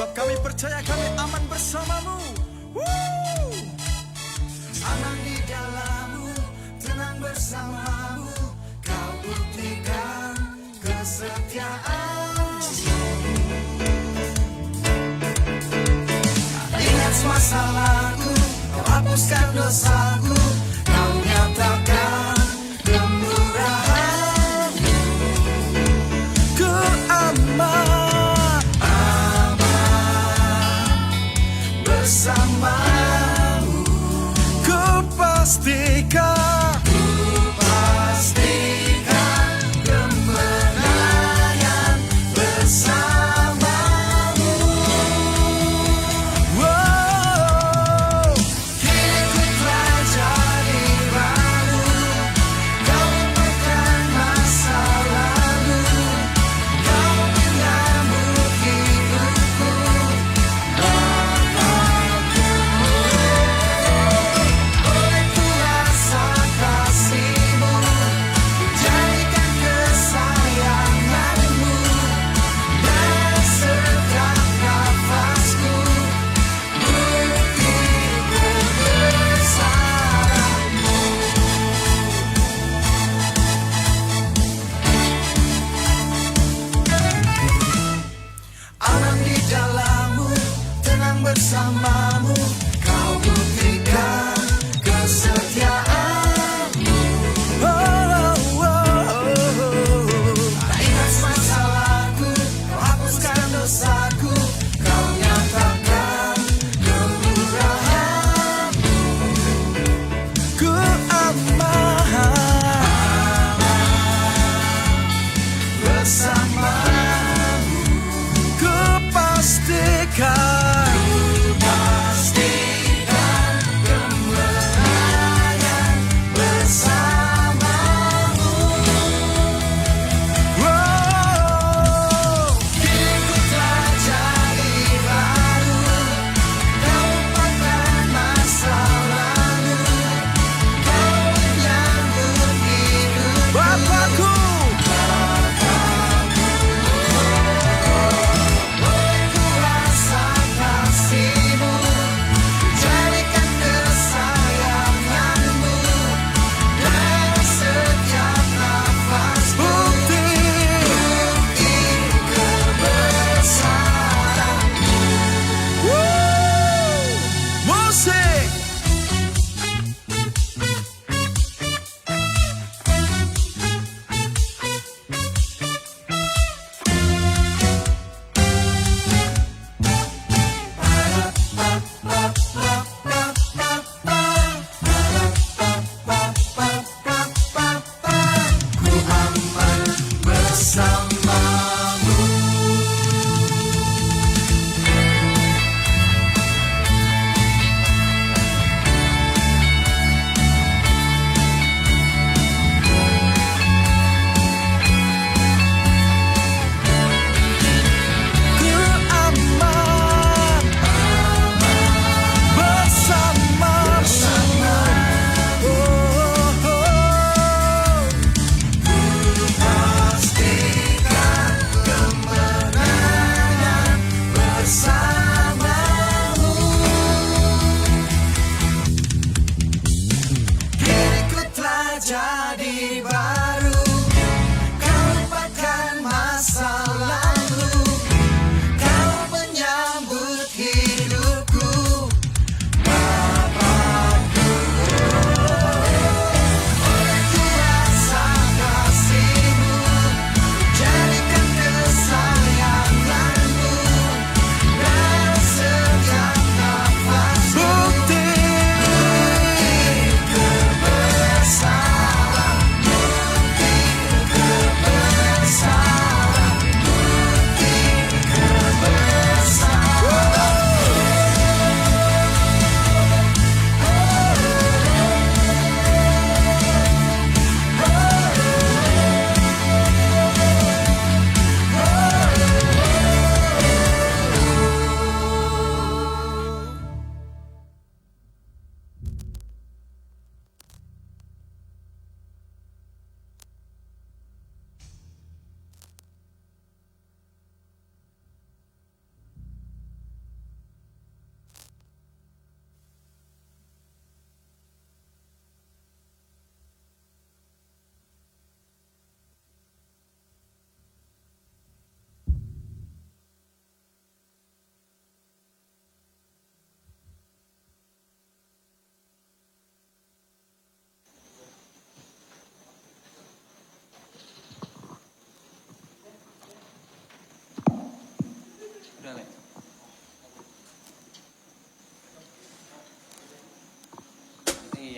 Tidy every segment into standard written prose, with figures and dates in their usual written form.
Sebab kami percaya kami aman bersamamu. Aman di dalam-Mu, tenang bersamamu, Kau buktikan kesetiaan-Mu. Ingat masalahku, Kau hapuskan dosaku, Kau nyatakan kemurahan-Mu. Ku aman, bersamamu, ku pastikan kemenangan bersamamu. wow. Hidupku telah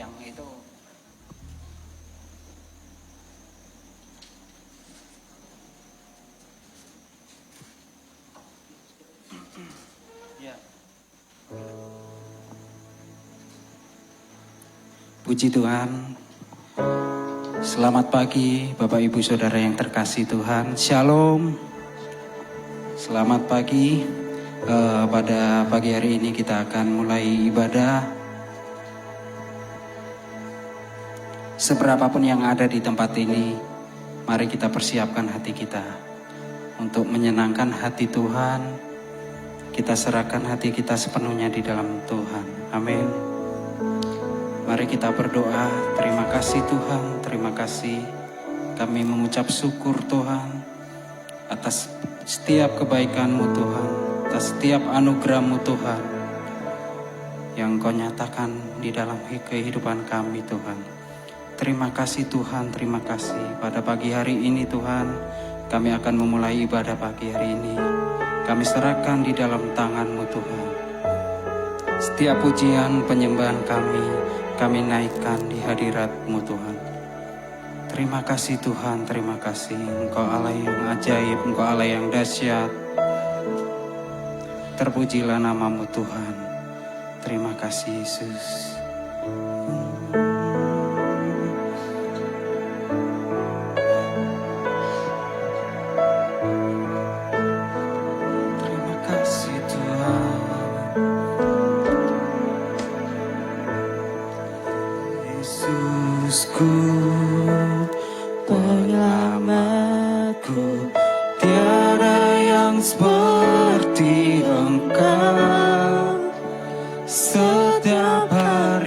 yang itu. Ya. Puji Tuhan. Selamat pagi Bapak Ibu Saudara yang terkasih Tuhan. Shalom. Selamat pagi. Pada pagi hari ini kita akan mulai ibadah. Seberapapun yang ada di tempat ini, mari kita persiapkan hati kita untuk menyenangkan hati Tuhan. Kita serahkan hati kita sepenuhnya di dalam Tuhan. Amin. Mari kita berdoa. Terima kasih Tuhan, terima kasih. Kami mengucap syukur Tuhan atas setiap kebaikan-Mu Tuhan, atas setiap anugerah-Mu Tuhan yang Kau nyatakan di dalam kehidupan kami Tuhan. Terima kasih Tuhan, terima kasih. Pada pagi hari ini Tuhan, kami akan memulai ibadah pagi hari ini. Kami serahkan di dalam tangan-Mu Tuhan. Setiap pujian penyembahan kami naikkan di hadirat-Mu Tuhan. Terima kasih Tuhan, terima kasih. Engkau Allah yang ajaib, Engkau Allah yang dahsyat. Terpujilah nama-Mu Tuhan. Terima kasih Yesus. Terima kasih Tuhan. Yesusku, penyelamatku, tiada yang seperti Engkau. Setiap hari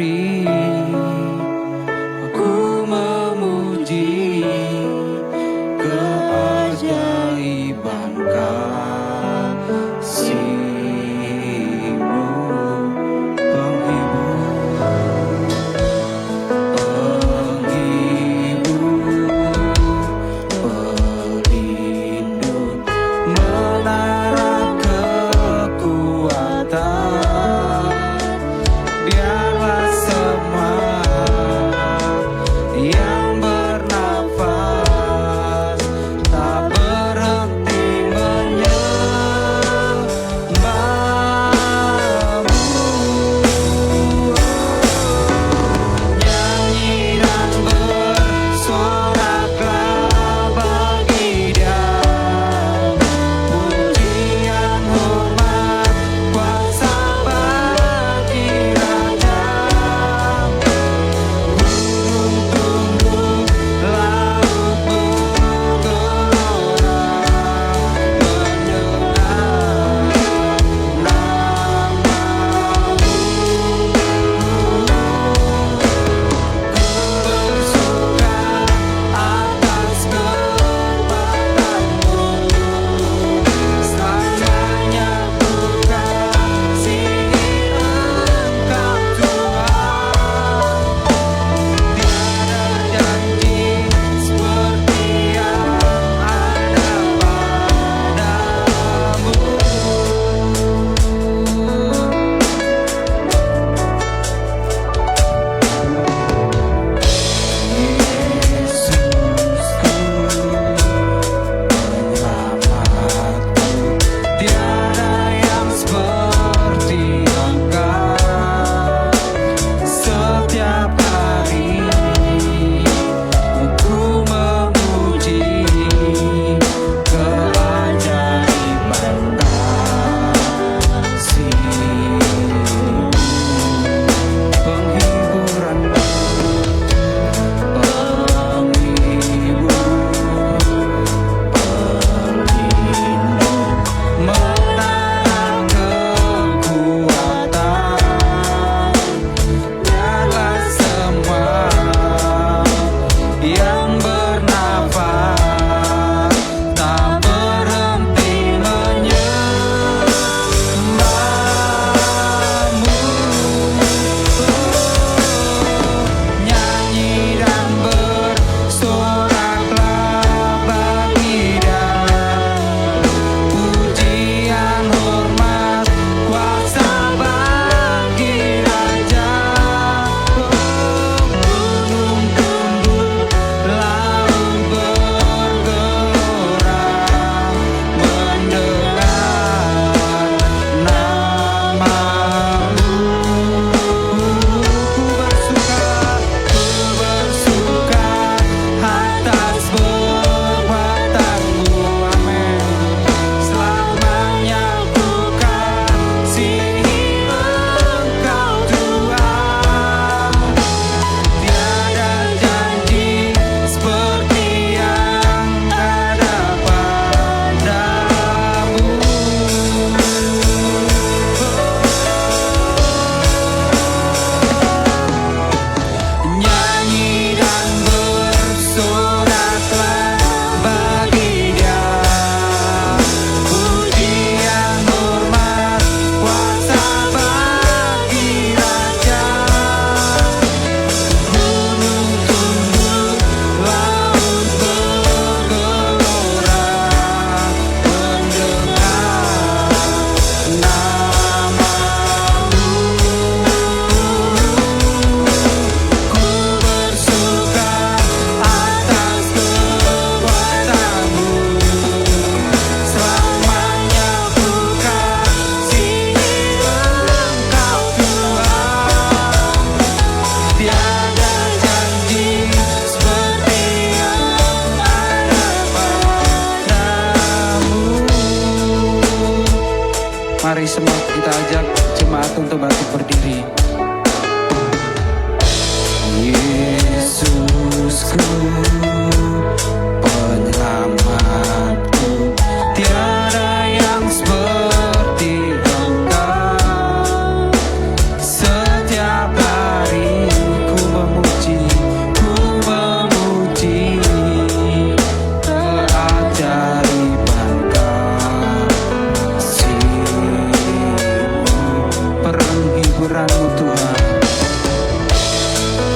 Mari semua kita ajak jemaat untuk bangkit berdiri. Yesusku, penyelamatku, tiada yang seperti Engkau. Setiap hari ku memuji keajaiban kasih-Mu, penghiburan-Mu Tuhan,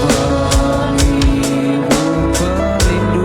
penghibur pelindung.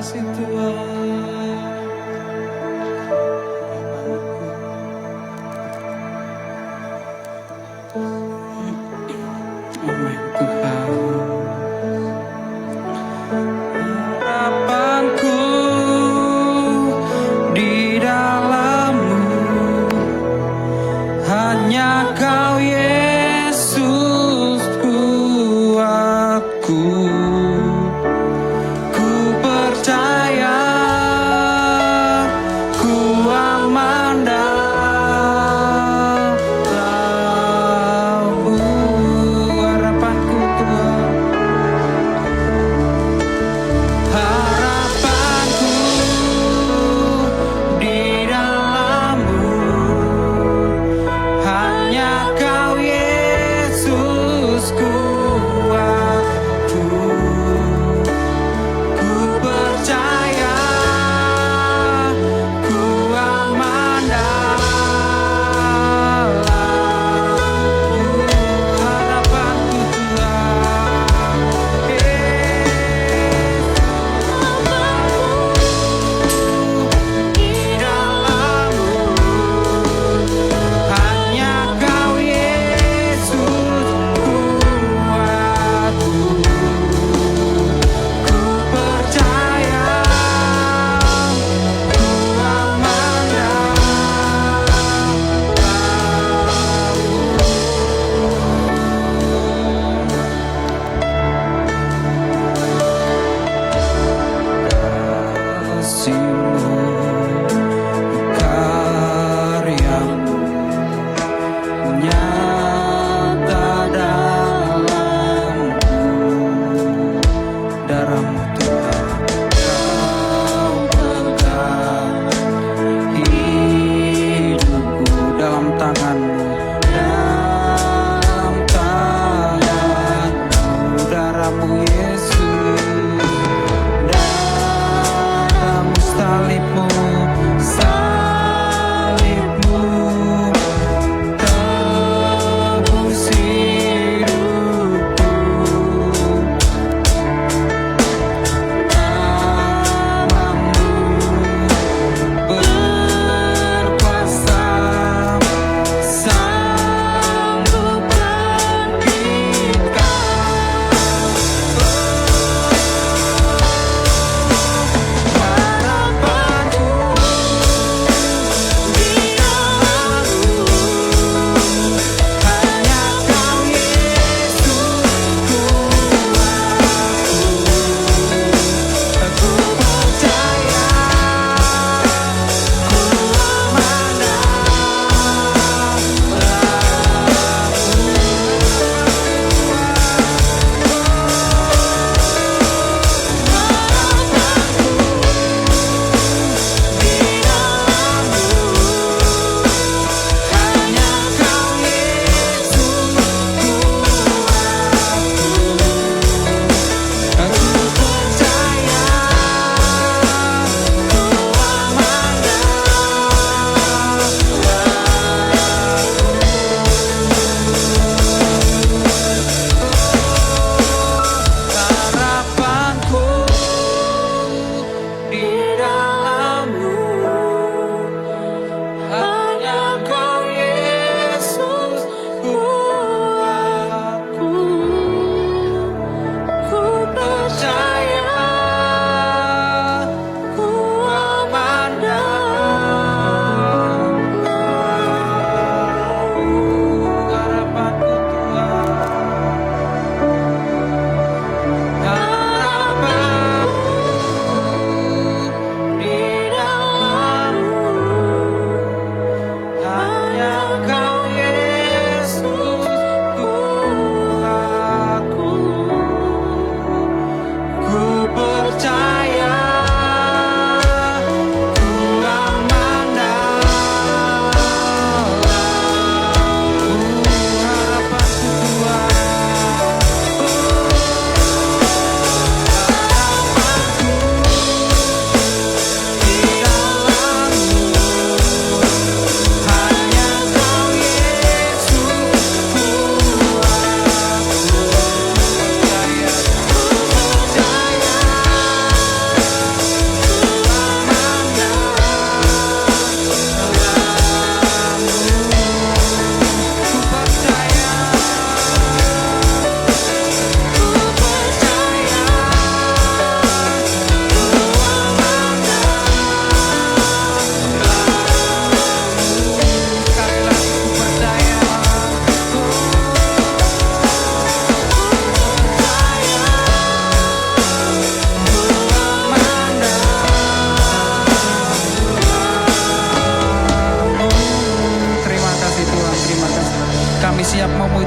kasih Tuhan. Amin Tuhan. Harapanku di dalam-Mu, hanya Kau Yesus kuatku. Ku percaya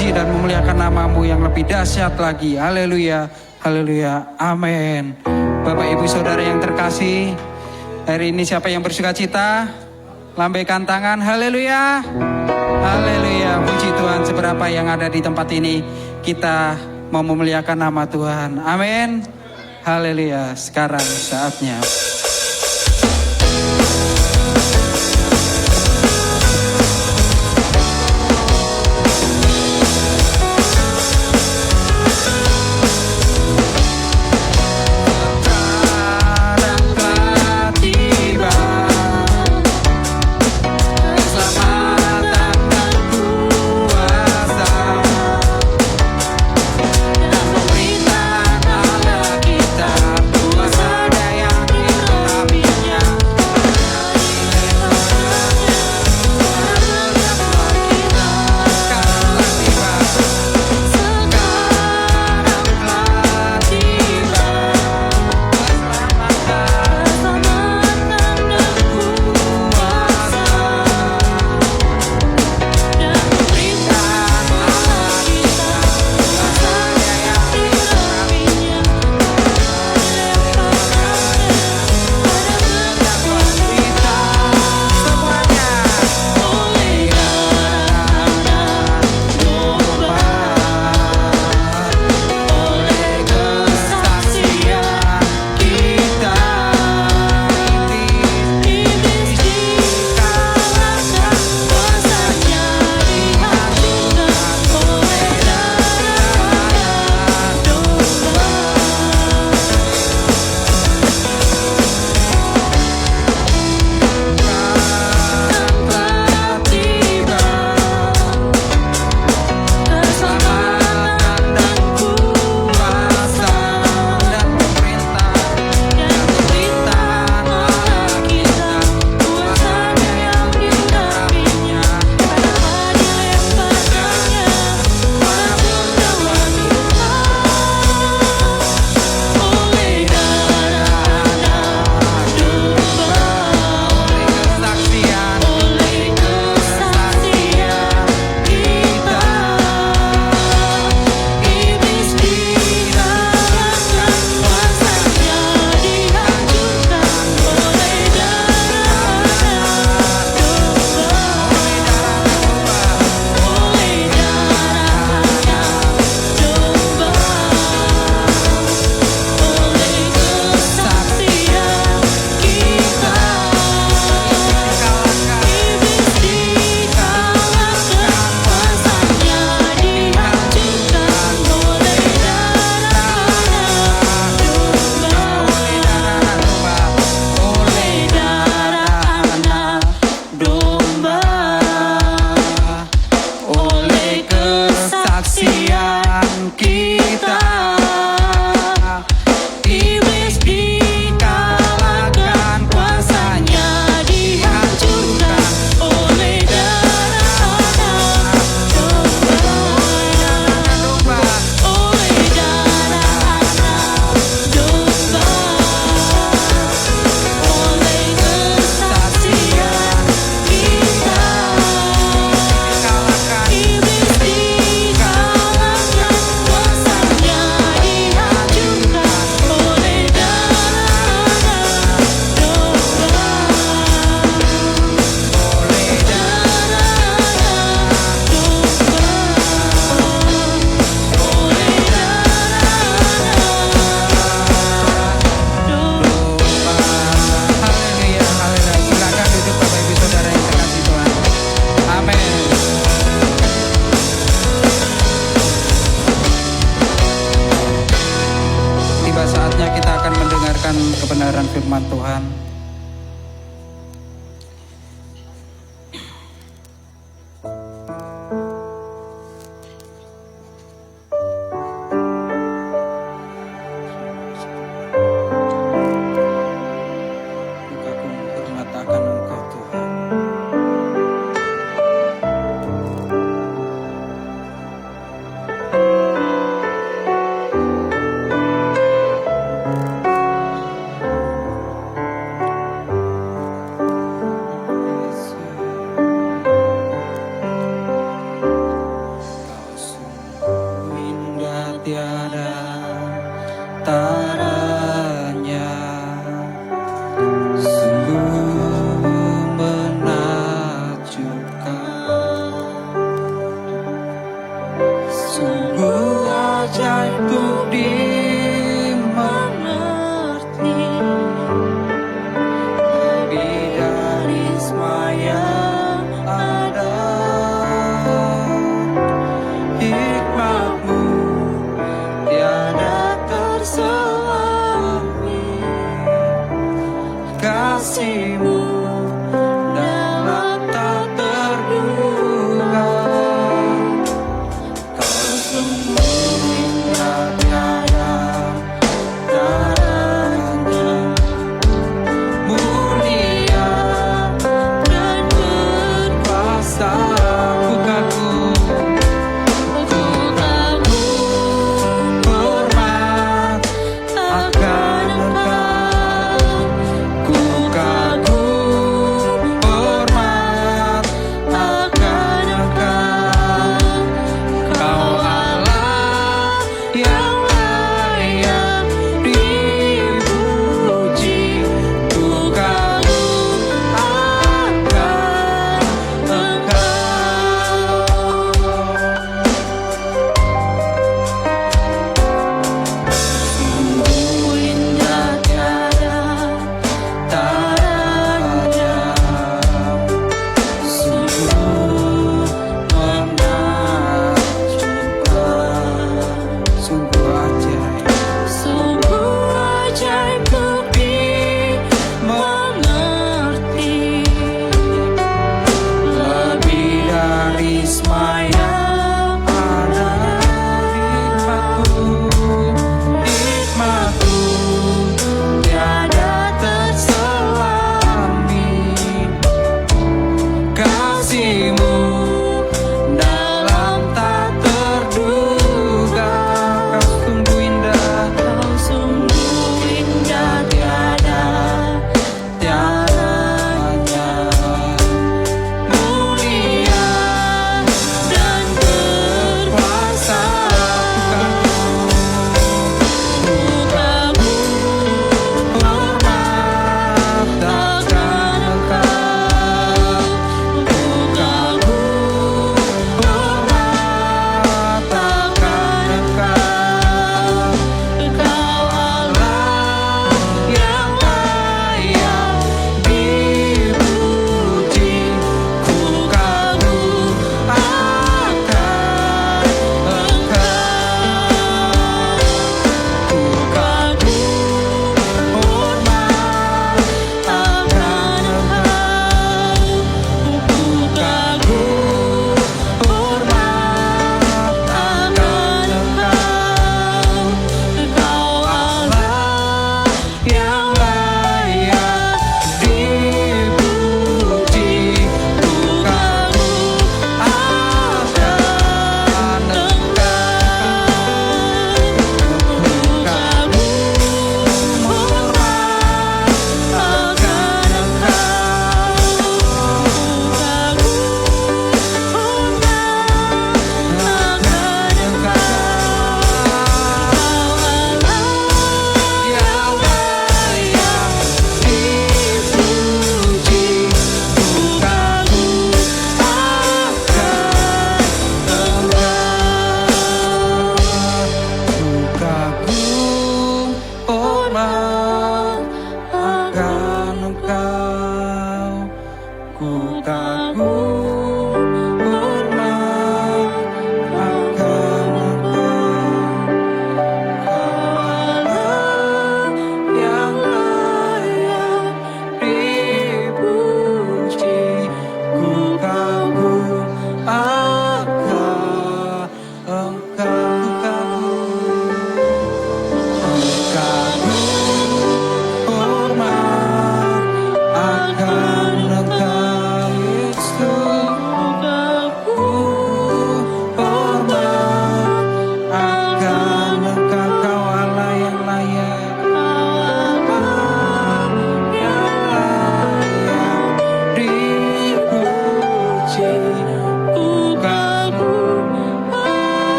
memuji dan memuliakan nama-Mu yang lebih dahsyat lagi. Haleluya, haleluya, amin. Bapak Ibu Saudara yang terkasih, hari ini siapa yang bersuka cita? Lambaikan tangan, haleluya, haleluya. Puji Tuhan, seberapa yang ada di tempat ini, kita mau memuliakan nama Tuhan. Amin, haleluya. Sekarang saatnya. kebenaran firman Tuhan. kasih-Mu dalam tak terduga. Kau sungguh indah tiada tandanya, mulia dan berkuasa. Ku kagum, hormat akan Engkau. Ku kagum,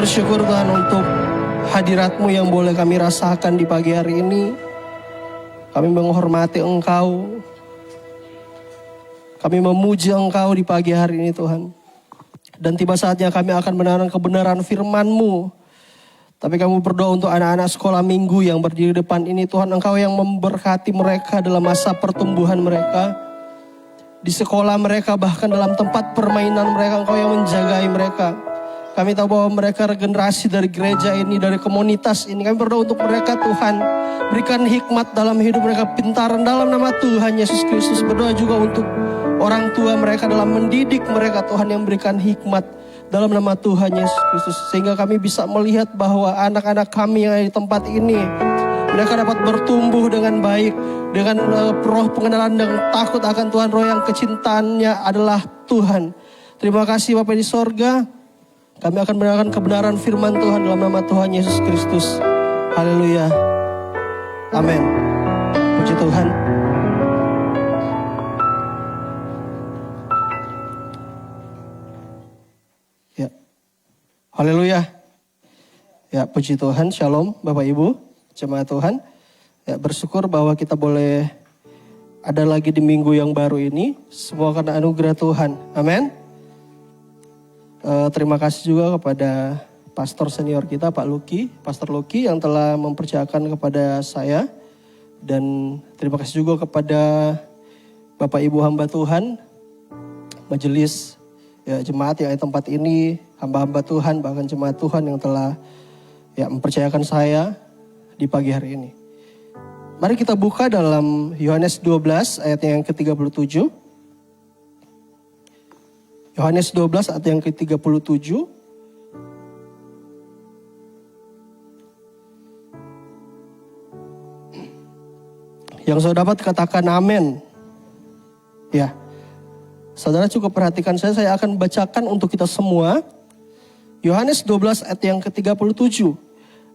bersyukur Tuhan untuk hadirat-Mu yang boleh kami rasakan di pagi hari ini. Kami menghormati Engkau. Kami memuji Engkau di pagi hari ini Tuhan. Dan tiba saatnya kami akan mendengarkan kebenaran firman-Mu. Tapi kami berdoa untuk anak-anak sekolah minggu yang berdiri depan ini Tuhan. Engkau yang memberkati mereka dalam masa pertumbuhan mereka. Di sekolah mereka, bahkan dalam tempat permainan mereka, Engkau yang menjagai mereka. Kami tahu bahwa mereka regenerasi dari gereja ini, dari komunitas ini. Kami berdoa untuk mereka Tuhan. Berikan hikmat dalam hidup mereka, pintaran dalam nama Tuhan Yesus Kristus. Berdoa juga untuk orang tua mereka dalam mendidik mereka Tuhan, yang berikan hikmat dalam nama Tuhan Yesus Kristus. Sehingga kami bisa melihat bahwa anak-anak kami yang ada di tempat ini, mereka dapat bertumbuh dengan baik. Dengan roh pengenalan dan takut akan Tuhan, roh yang kecintaannya adalah Tuhan. Terima kasih Bapa di sorga. Kami akan mendengarkan kebenaran firman Tuhan dalam nama Tuhan Yesus Kristus. Haleluya. Amin. Puji Tuhan. Ya. Haleluya. Ya, puji Tuhan. Shalom Bapak Ibu, jemaat Tuhan. Ya, bersyukur bahwa kita boleh ada lagi di minggu yang baru ini. Semua karena anugerah Tuhan. Amin. Terima kasih juga kepada pastor senior kita Pak Luki, Pastor Luki yang telah mempercayakan kepada saya. Dan terima kasih juga kepada Bapak Ibu hamba Tuhan, majelis ya, jemaat yang ada di tempat ini, hamba-hamba Tuhan, bahkan jemaat Tuhan yang telah ya, mempercayakan saya di pagi hari ini. Mari kita buka dalam Yohanes 12 ayat yang ke-37. Yohanes 12 ayat yang ke-37. Yang saudara dapat katakan amin. Ya. Saudara cukup perhatikan saya akan bacakan untuk kita semua. Yohanes 12 ayat yang ke-37.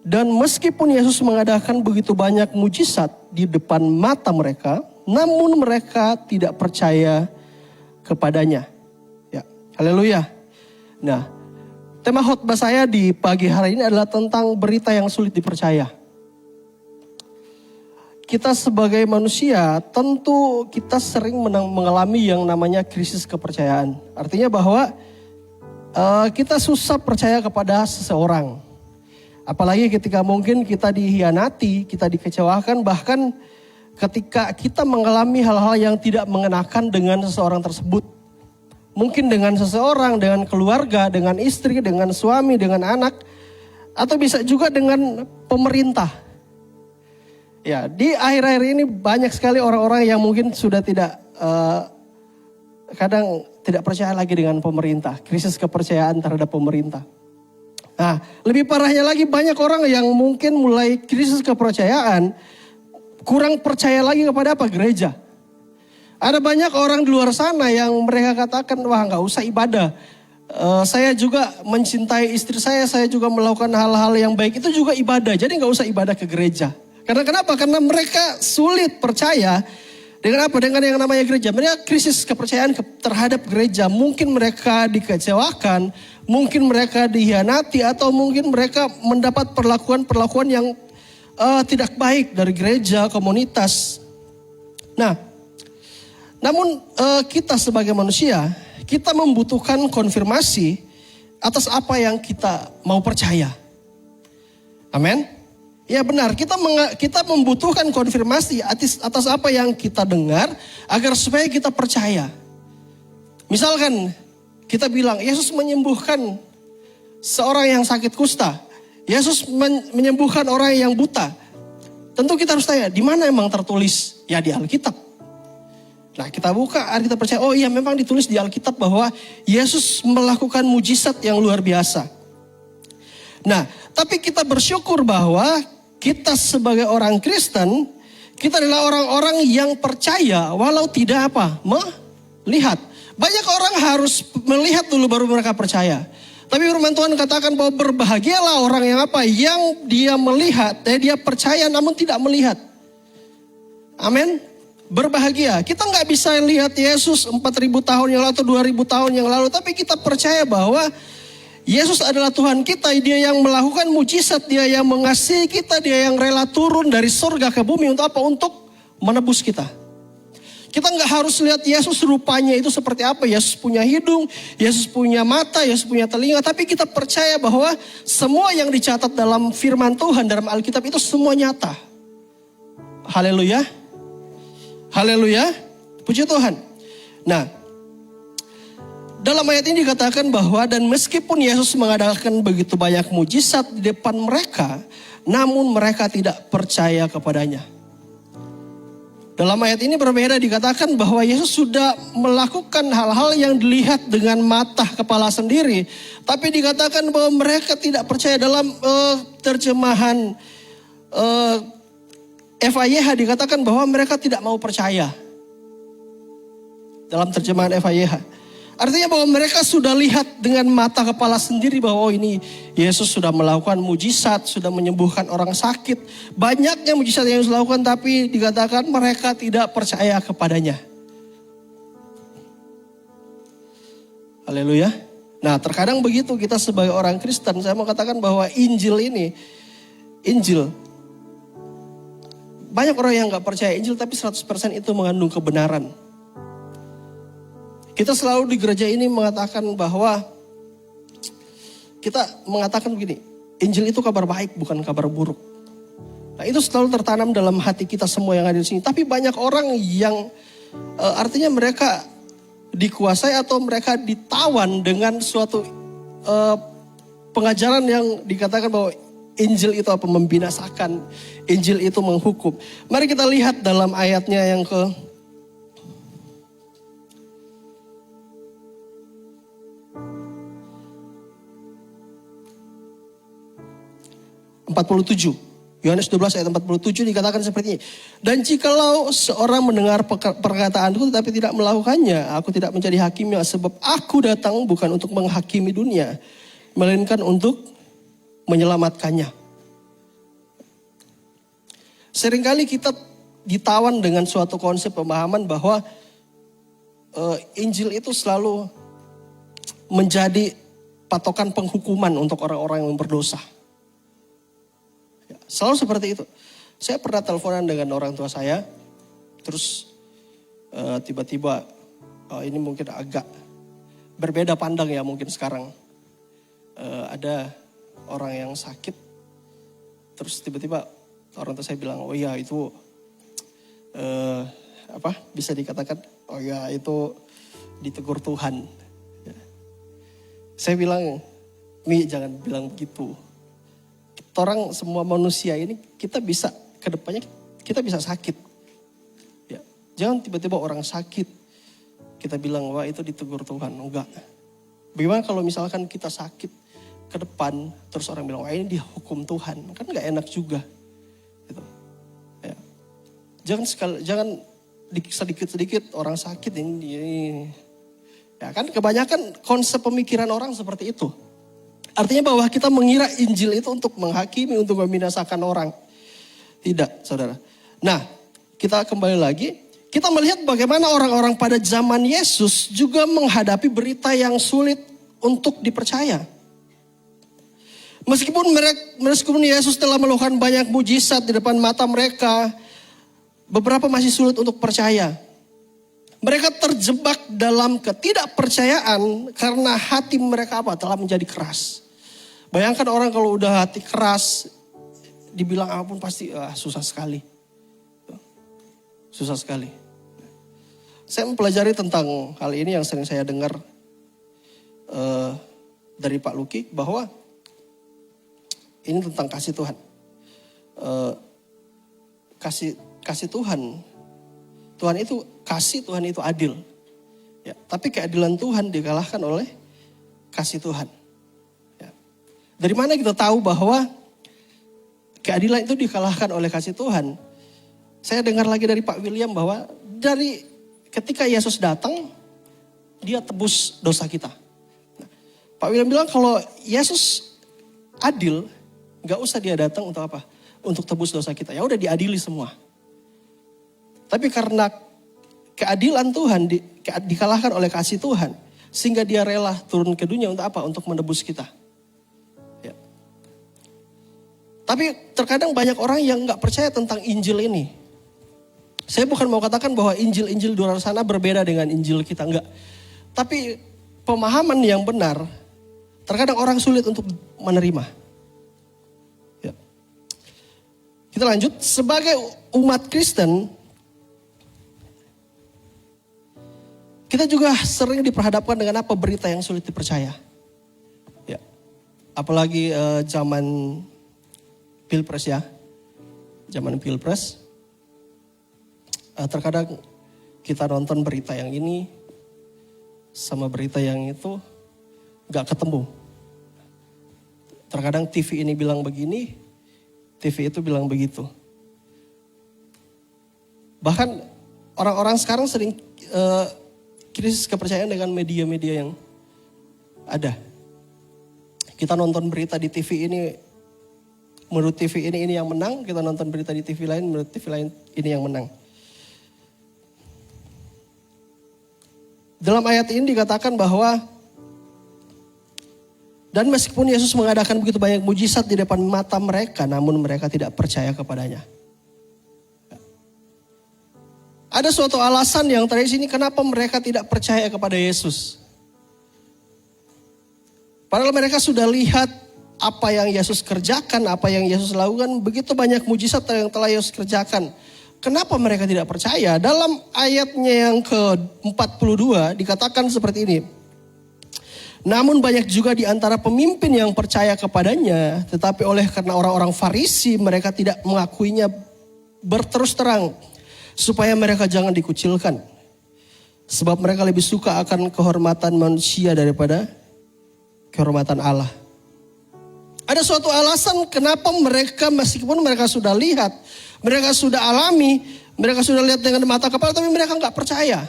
Dan meskipun Yesus mengadakan begitu banyak mujizat di depan mata mereka, namun mereka tidak percaya kepadanya. Haleluya. Nah, tema khotbah saya di pagi hari ini adalah tentang berita yang sulit dipercaya. Kita sebagai manusia tentu kita sering mengalami yang namanya krisis kepercayaan. Artinya bahwa kita susah percaya kepada seseorang. Apalagi ketika mungkin kita dihianati, kita dikecewakan, bahkan ketika kita mengalami hal-hal yang tidak mengenakan dengan seseorang tersebut. Mungkin dengan seseorang, dengan keluarga, dengan istri, dengan suami, dengan anak. Atau bisa juga dengan pemerintah. Ya, di akhir-akhir ini banyak sekali orang-orang yang mungkin sudah kadang tidak percaya lagi dengan pemerintah. Krisis kepercayaan terhadap pemerintah. Nah, lebih parahnya lagi banyak orang yang mungkin mulai krisis kepercayaan. Kurang percaya lagi kepada apa? Gereja. Ada banyak orang di luar sana yang mereka katakan, wah gak usah ibadah. Saya juga mencintai istri saya juga melakukan hal-hal yang baik. Itu juga ibadah, jadi gak usah ibadah ke gereja. Karena kenapa? Karena mereka sulit percaya dengan apa? Dengan yang namanya gereja. Mereka krisis kepercayaan terhadap gereja. Mungkin mereka dikecewakan, mungkin mereka dihianati, atau mungkin mereka mendapat perlakuan-perlakuan yang tidak baik dari gereja, komunitas. Nah, namun kita sebagai manusia, kita membutuhkan konfirmasi atas apa yang kita mau percaya. Amin. Ya benar, kita membutuhkan konfirmasi atas apa yang kita dengar agar supaya kita percaya. Misalkan kita bilang Yesus menyembuhkan seorang yang sakit kusta. Yesus menyembuhkan orang yang buta. Tentu kita harus tanya, di mana emang tertulis? Ya di Alkitab. Nah kita buka, kita percaya, oh iya memang ditulis di Alkitab bahwa Yesus melakukan mujizat yang luar biasa. Nah, tapi kita bersyukur bahwa kita sebagai orang Kristen, kita adalah orang-orang yang percaya walau tidak apa? Melihat. Banyak orang harus melihat dulu baru mereka percaya. Tapi firman Tuhan katakan bahwa berbahagialah orang yang apa? Yang dia melihat, dia percaya namun tidak melihat. Amin. Berbahagia. Kita nggak bisa lihat Yesus 4.000 tahun yang lalu atau 2.000 tahun yang lalu. Tapi kita percaya bahwa Yesus adalah Tuhan kita, Dia yang melakukan mujizat, Dia yang mengasihi kita, Dia yang rela turun dari surga ke bumi untuk apa? Untuk menebus kita. Kita nggak harus lihat Yesus rupanya itu seperti apa. Yesus punya hidung, Yesus punya mata, Yesus punya telinga. Tapi kita percaya bahwa semua yang dicatat dalam firman Tuhan, dalam Alkitab itu semua nyata. Haleluya. Haleluya. Puji Tuhan. Nah, dalam ayat ini dikatakan bahwa dan meskipun Yesus mengadakan begitu banyak mujizat di depan mereka, namun mereka tidak percaya kepadanya. Dalam ayat ini berbeda, dikatakan bahwa Yesus sudah melakukan hal-hal yang dilihat dengan mata kepala sendiri. Tapi dikatakan bahwa mereka tidak percaya. Dalam terjemahan FAYH dikatakan bahwa mereka tidak mau percaya. Dalam terjemahan FAYH. Artinya bahwa mereka sudah lihat dengan mata kepala sendiri bahwa ini Yesus sudah melakukan mujizat, sudah menyembuhkan orang sakit. Banyaknya mujizat yang Yesus lakukan, tapi dikatakan mereka tidak percaya kepadanya. Haleluya. Nah, terkadang begitu kita sebagai orang Kristen, saya mau katakan bahwa Injil ini, Injil, banyak orang yang gak percaya Injil tapi 100% itu mengandung kebenaran. Kita selalu di gereja ini mengatakan bahwa kita mengatakan begini, Injil itu kabar baik bukan kabar buruk. Nah, itu selalu tertanam dalam hati kita semua yang ada di sini. Tapi banyak orang yang artinya mereka dikuasai atau mereka ditawan dengan suatu pengajaran yang dikatakan bahwa Injil itu apa? Membinasakan. Injil itu menghukum. Mari kita lihat dalam ayatnya yang ke 47. Yohanes 12 ayat 47 dikatakan seperti ini. Dan jikalau seorang mendengar perkataanku tetapi tidak melakukannya, aku tidak menjadi hakimnya, sebab aku datang bukan untuk menghakimi dunia, melainkan untuk menyelamatkannya. Seringkali kita ditawan dengan suatu konsep pemahaman bahwa Injil itu selalu menjadi patokan penghukuman untuk orang-orang yang berdosa. Selalu seperti itu. Saya pernah teleponan dengan orang tua saya. Terus tiba-tiba ini mungkin agak berbeda pandang ya mungkin sekarang. Ada orang yang sakit. Terus tiba-tiba orang tua saya bilang, oh ya itu bisa dikatakan, oh ya itu ditegur Tuhan. Saya bilang, Mi jangan bilang begitu. Orang semua manusia ini kita bisa kedepannya kita bisa sakit. Ya, jangan tiba-tiba orang sakit kita bilang wah itu ditegur Tuhan, enggak. Bagaimana kalau misalkan kita sakit ke depan terus orang bilang wah ini dihukum Tuhan, kan nggak enak juga. Gitu. Ya. Jangan sedikit-sedikit orang sakit ini. Ya kan kebanyakan konsep pemikiran orang seperti itu. Artinya bahwa kita mengira Injil itu untuk menghakimi, untuk membinasakan orang. Tidak, saudara. Nah, kita kembali lagi. Kita melihat bagaimana orang-orang pada zaman Yesus juga menghadapi berita yang sulit untuk dipercaya. Meskipun Yesus telah melakukan banyak mujizat di depan mata mereka, beberapa masih sulit untuk percaya. Mereka terjebak dalam ketidakpercayaan karena hati mereka telah menjadi keras. Bayangkan orang kalau udah hati keras, dibilang apapun pasti susah sekali. Susah sekali. Saya mempelajari tentang hal ini yang sering saya dengar dari Pak Luki, bahwa ini tentang kasih Tuhan. Kasih Tuhan. Tuhan itu kasih, Tuhan itu adil. Ya, tapi keadilan Tuhan dikalahkan oleh kasih Tuhan. Ya. Dari mana kita tahu bahwa keadilan itu dikalahkan oleh kasih Tuhan? Saya dengar lagi dari Pak William bahwa dari ketika Yesus datang, dia tebus dosa kita. Nah, Pak William bilang kalau Yesus adil, gak usah dia datang untuk apa? Untuk tebus dosa kita. Ya udah diadili semua. Tapi karena keadilan Tuhan dikalahkan oleh kasih Tuhan, sehingga dia rela turun ke dunia untuk apa? Untuk menebus kita. Tapi terkadang banyak orang yang nggak percaya tentang Injil ini. Saya bukan mau katakan bahwa Injil-Injil di luar sana berbeda dengan Injil kita, enggak. Tapi pemahaman yang benar, terkadang orang sulit untuk menerima. Ya. Kita lanjut, sebagai umat Kristen, kita juga sering diperhadapkan dengan apa berita yang sulit dipercaya. Ya. Apalagi zaman Pilpres ya, zaman Pilpres. Terkadang kita nonton berita yang ini sama berita yang itu gak ketemu. Terkadang TV ini bilang begini, TV itu bilang begitu. Bahkan orang-orang sekarang sering krisis kepercayaan dengan media-media yang ada. Kita nonton berita di TV ini, menurut TV ini yang menang. Kita nonton berita di TV lain, menurut TV lain ini yang menang. Dalam ayat ini dikatakan bahwa, dan meskipun Yesus mengadakan begitu banyak mujizat di depan mata mereka, namun mereka tidak percaya kepadanya. Ada suatu alasan yang terjadi di sini kenapa mereka tidak percaya kepada Yesus. Padahal mereka sudah lihat apa yang Yesus kerjakan, apa yang Yesus lakukan, begitu banyak mujizat yang telah Yesus kerjakan. Kenapa mereka tidak percaya? Dalam ayatnya yang ke-42 dikatakan seperti ini. Namun banyak juga di antara pemimpin yang percaya kepadanya, tetapi oleh karena orang-orang Farisi mereka tidak mengakuinya berterus terang, supaya mereka jangan dikucilkan. Sebab mereka lebih suka akan kehormatan manusia daripada kehormatan Allah. Ada suatu alasan kenapa mereka, meskipun mereka sudah lihat, mereka sudah alami, mereka sudah lihat dengan mata kepala, tapi mereka nggak percaya.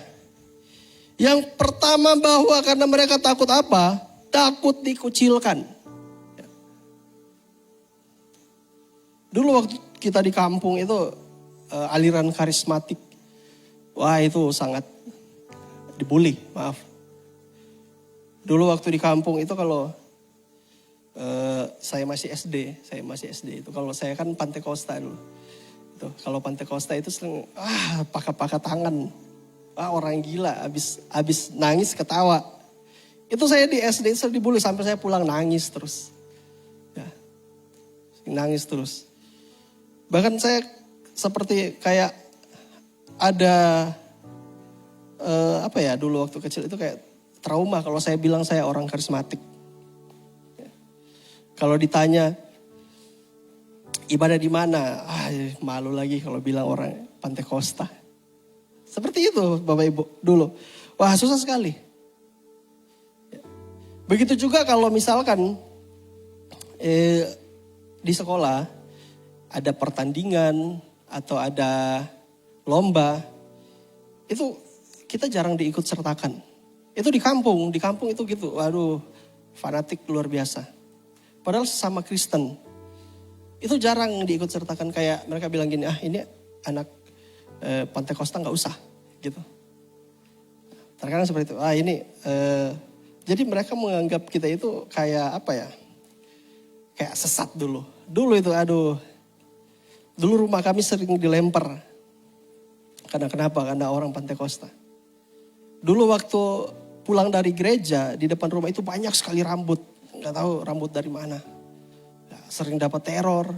Yang pertama bahwa karena mereka takut apa? Takut dikucilkan. Dulu waktu kita di kampung itu aliran karismatik, wah itu sangat dibully, maaf. Dulu waktu di kampung itu kalau saya masih SD itu, kalau saya kan Pantekosta dulu. Itu, kalau Pantekosta itu sering pakai tangan. Orang gila, abis nangis ketawa. Itu saya di SD sering dibully sampai saya pulang nangis terus. Ya, nangis terus. Bahkan saya seperti kayak ada dulu waktu kecil itu kayak trauma kalau saya bilang saya orang karismatik. Ya. Kalau ditanya ibadah di mana, malu lagi kalau bilang orang Pantekosta. Seperti itu Bapak Ibu dulu. Wah susah sekali. Begitu juga kalau misalkan di sekolah ada pertandingan atau ada lomba. Itu kita jarang diikut sertakan. Itu di kampung itu gitu. Waduh fanatik luar biasa. Padahal sesama Kristen. Itu jarang diikut sertakan, kayak mereka bilang gini, ini anak Pantekosta nggak usah gitu. Terkadang seperti itu. Jadi mereka menganggap kita itu kayak apa ya? Kayak sesat dulu. Dulu itu dulu rumah kami sering dilempar. Kenapa? Karena orang Pantekosta. Dulu waktu pulang dari gereja di depan rumah itu banyak sekali rambut. Nggak tahu rambut dari mana. Sering dapat teror.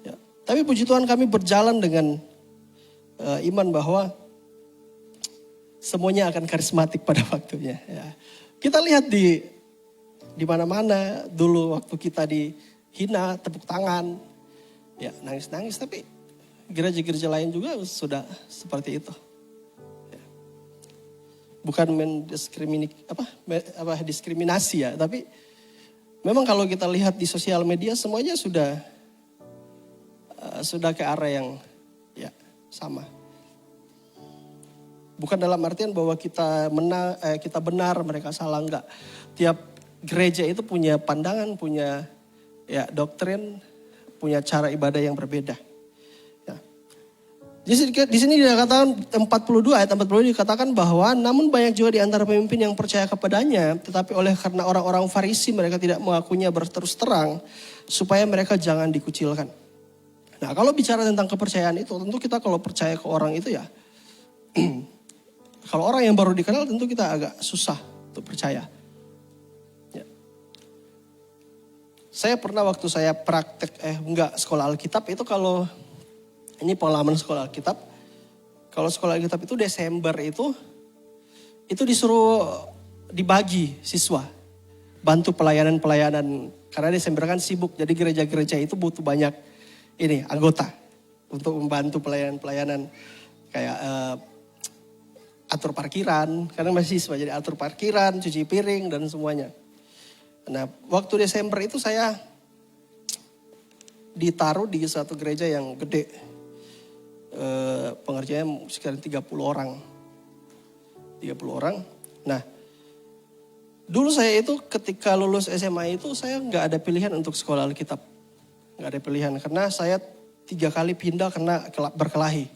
Ya. Tapi puji Tuhan kami berjalan dengan iman bahwa semuanya akan karismatik pada waktunya. Ya. Kita lihat di mana-mana dulu waktu kita dihina, tepuk tangan, ya nangis-nangis. Tapi gereja-gereja lain juga sudah seperti itu. Ya. Bukan diskriminasi ya, tapi memang kalau kita lihat di sosial media semuanya sudah ke arah yang ya sama. Bukan dalam artian bahwa kita benar, mereka salah, enggak. Tiap gereja itu punya pandangan, punya ya doktrin, punya cara ibadah yang berbeda. Ya. Di sini dikatakan 42 ayat 42 dikatakan bahwa namun banyak juga di antara pemimpin yang percaya kepadanya, tetapi oleh karena orang-orang Farisi mereka tidak mengakuinya berterus terang supaya mereka jangan dikucilkan. Nah, kalau bicara tentang kepercayaan itu, tentu kita kalau percaya ke orang itu ya kalau orang yang baru dikenal tentu kita agak susah untuk percaya. Ya. Saya pernah waktu saya praktek sekolah Alkitab itu kalau ini pengalaman sekolah Alkitab. Kalau sekolah Alkitab itu Desember itu disuruh dibagi siswa. Bantu pelayanan-pelayanan. Karena Desember kan sibuk. Jadi gereja-gereja itu butuh banyak anggota. Untuk membantu pelayanan-pelayanan. Kayak atur parkiran. Karena masih siswa jadi atur parkiran, cuci piring dan semuanya. Nah waktu Desember itu saya ditaruh di satu gereja yang gede. Pengerjanya sekitar 30 orang. Nah, dulu saya itu ketika lulus SMA itu saya nggak ada pilihan untuk sekolah Alkitab. Nggak ada pilihan karena saya 3 kali pindah karena berkelahi.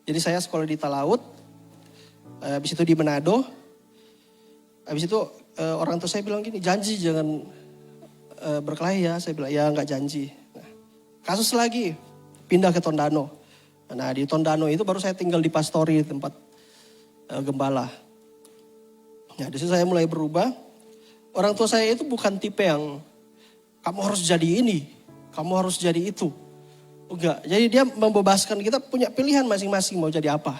Jadi saya sekolah di Talaut, habis itu di Manado. Habis itu orang tua saya bilang gini, janji jangan berkelahi ya. Saya bilang ya nggak janji. Nah, kasus lagi, pindah ke Tondano. Nah di Tondano itu baru saya tinggal di Pastori tempat gembala. Nah di situ saya mulai berubah. Orang tua saya itu bukan tipe yang kamu harus jadi ini, kamu harus jadi itu. Enggak, jadi dia membebaskan kita punya pilihan masing-masing mau jadi apa.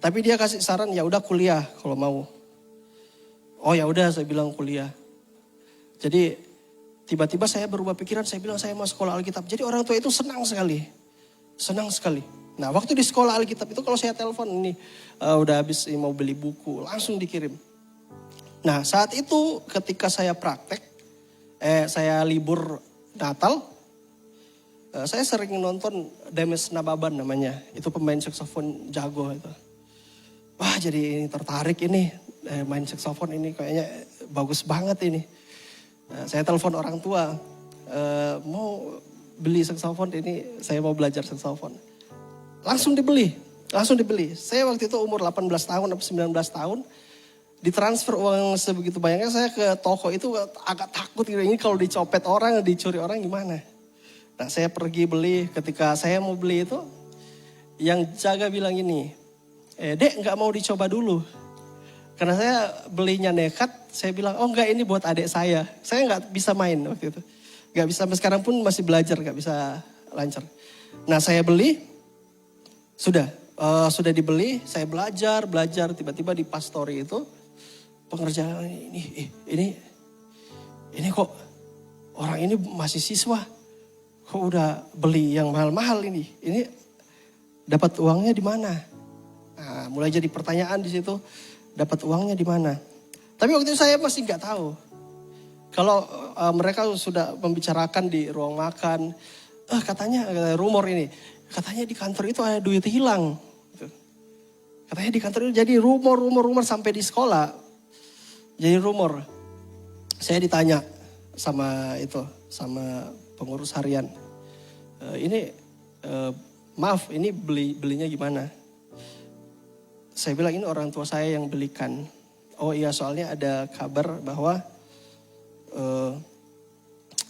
Tapi dia kasih saran ya udah kuliah kalau mau. Oh ya udah saya bilang kuliah. Jadi tiba-tiba saya berubah pikiran, saya bilang saya mau sekolah Alkitab. Jadi orang tua itu senang sekali. Senang sekali. Nah waktu di sekolah Alkitab itu kalau saya telepon ini udah habis mau beli buku langsung dikirim. Nah saat itu ketika saya praktek, saya libur Natal, saya sering nonton Demes Nababan namanya. Itu pemain saksofon jago itu. Wah jadi tertarik ini main saksofon ini kayaknya bagus banget ini. Nah, saya telepon orang tua mau beli saksofon ini, saya mau belajar saksofon. Langsung dibeli. Saya waktu itu umur 18 tahun atau 19 tahun. Ditransfer uang sebegitu banyaknya, saya ke toko itu agak takut gitu. Ini kalau dicopet orang, dicuri orang gimana. Nah saya pergi beli, ketika saya mau beli itu, yang jaga bilang ini, Dek nggak mau dicoba dulu. Karena saya belinya nekat, saya bilang, oh enggak ini buat adik saya. Saya nggak bisa main waktu itu. Gak bisa, sampai sekarang pun masih belajar, gak bisa lancar. Nah saya beli, sudah dibeli, saya belajar, tiba-tiba di Pastori itu, pengerjaan ini kok orang ini masih siswa, kok udah beli yang mahal-mahal ini dapat uangnya di mana? Nah mulai jadi pertanyaan di situ, dapat uangnya di mana? Tapi waktu itu saya masih nggak tahu. Kalau mereka sudah membicarakan di ruang makan, katanya rumor ini, katanya di kantor itu ada duit hilang. Katanya di kantor itu jadi rumor sampai di sekolah. Jadi rumor. Saya ditanya sama pengurus harian. Maaf ini belinya gimana? Saya bilang ini orang tua saya yang belikan. Oh iya soalnya ada kabar bahwa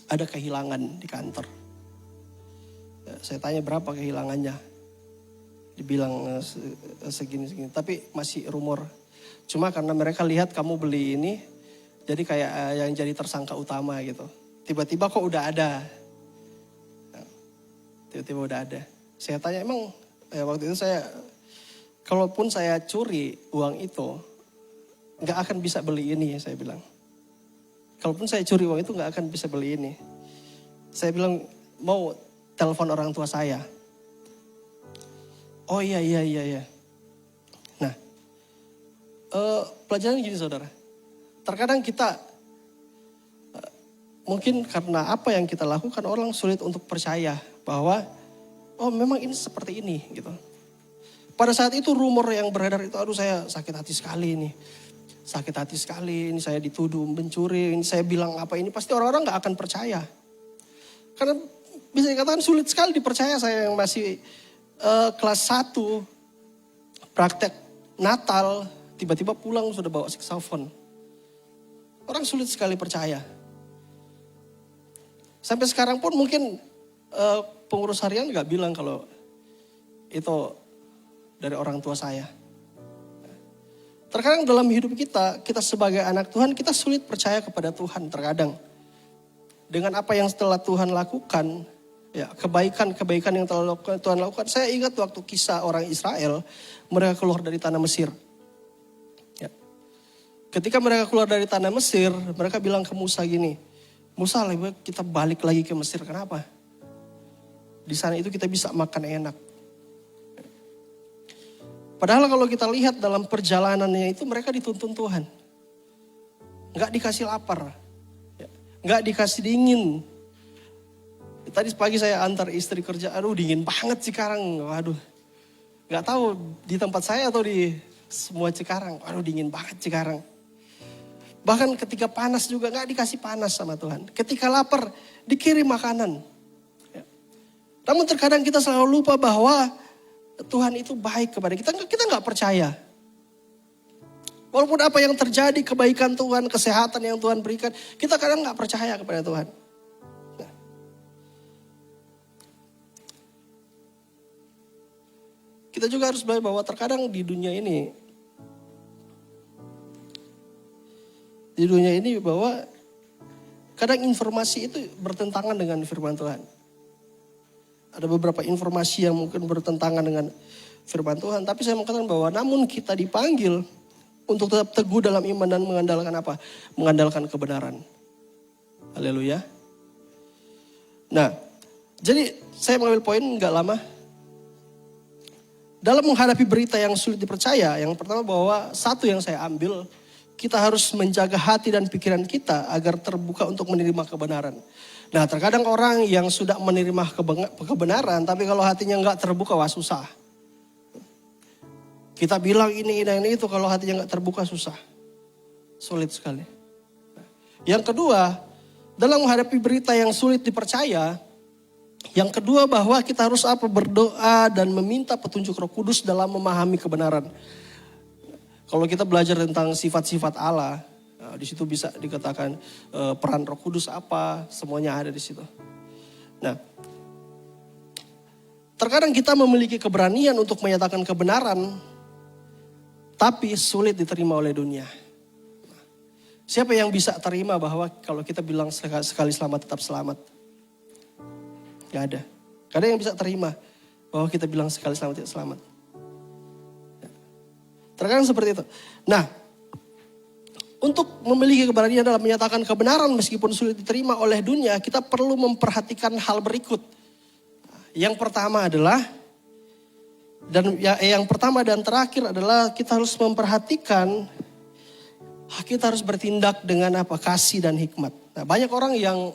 ada kehilangan di kantor. Saya tanya berapa kehilangannya. Dibilang segini. Tapi masih rumor. Cuma karena mereka lihat kamu beli ini. Jadi kayak yang jadi tersangka utama gitu. Tiba-tiba kok udah ada. Tiba-tiba udah ada. Saya tanya emang waktu itu kalaupun saya curi uang itu. Gak akan bisa beli ini saya bilang. Kalaupun saya curi uang itu gak akan bisa beli ini. Saya bilang mau telepon orang tua saya. Oh iya. Nah, pelajaran gini saudara. Terkadang kita mungkin karena apa yang kita lakukan orang sulit untuk percaya bahwa oh memang ini seperti ini gitu. Pada saat itu rumor yang beredar itu aduh saya sakit hati sekali ini. Sakit hati sekali, ini saya dituduh mencuri, ini saya bilang apa ini, pasti orang-orang gak akan percaya. Karena bisa dikatakan sulit sekali dipercaya saya yang masih kelas 1 praktek Natal, tiba-tiba pulang sudah bawa saksofon. Orang sulit sekali percaya. Sampai sekarang pun mungkin pengurus harian gak bilang kalau itu dari orang tua saya. Terkadang dalam hidup kita sebagai anak Tuhan, kita sulit percaya kepada Tuhan terkadang. Dengan apa yang setelah Tuhan lakukan, ya kebaikan-kebaikan yang telah Tuhan lakukan. Saya ingat waktu kisah orang Israel, mereka keluar dari tanah Mesir. Ya. Ketika mereka keluar dari tanah Mesir, mereka bilang ke Musa gini, Musa lebih baik kita balik lagi ke Mesir. Kenapa? Di sana itu kita bisa makan enak. Padahal kalau kita lihat dalam perjalanannya itu mereka dituntun Tuhan. Nggak dikasih lapar. Nggak dikasih dingin. Tadi pagi saya antar istri kerja, aduh dingin banget Cikarang. Waduh, nggak tahu di tempat saya atau di semua Cikarang. Aduh dingin banget Cikarang. Bahkan ketika panas juga nggak dikasih panas sama Tuhan. Ketika lapar dikirim makanan. Namun terkadang kita selalu lupa bahwa Tuhan itu baik kepada kita. Kita nggak percaya. Walaupun apa yang terjadi, kebaikan Tuhan, kesehatan yang Tuhan berikan, kita kadang nggak percaya kepada Tuhan. Nah. Kita juga harus belajar bahwa terkadang di dunia ini bahwa kadang informasi itu bertentangan dengan firman Tuhan. Ada beberapa informasi yang mungkin bertentangan dengan firman Tuhan. Tapi saya mengatakan bahwa namun kita dipanggil untuk tetap teguh dalam iman dan mengandalkan apa? Mengandalkan kebenaran. Haleluya. Nah, jadi saya mengambil poin gak lama. Dalam menghadapi berita yang sulit dipercaya, yang pertama bahwa satu yang saya ambil, kita harus menjaga hati dan pikiran kita agar terbuka untuk menerima kebenaran. Nah terkadang orang yang sudah menerima kebenaran, tapi kalau hatinya nggak terbuka, wah susah. Kita bilang ini itu, kalau hatinya nggak terbuka susah. Sulit sekali. Yang kedua, dalam menghadapi berita yang sulit dipercaya, yang kedua bahwa kita harus berdoa dan meminta petunjuk Roh Kudus dalam memahami kebenaran. Kalau kita belajar tentang sifat-sifat Allah, di situ bisa dikatakan peran Roh Kudus apa, semuanya ada di situ. Nah, terkadang kita memiliki keberanian untuk menyatakan kebenaran, tapi sulit diterima oleh dunia. Siapa yang bisa terima bahwa kalau kita bilang sekali selamat tetap selamat? Gak ada. Gak ada yang bisa terima bahwa kita bilang sekali selamat tetap selamat. Terkadang seperti itu. Nah, untuk memiliki keberanian dalam menyatakan kebenaran meskipun sulit diterima oleh dunia, kita perlu memperhatikan hal berikut. Yang pertama adalah, yang pertama dan terakhir adalah kita harus memperhatikan, kita harus bertindak dengan apa? Kasih dan hikmat. Nah, banyak orang yang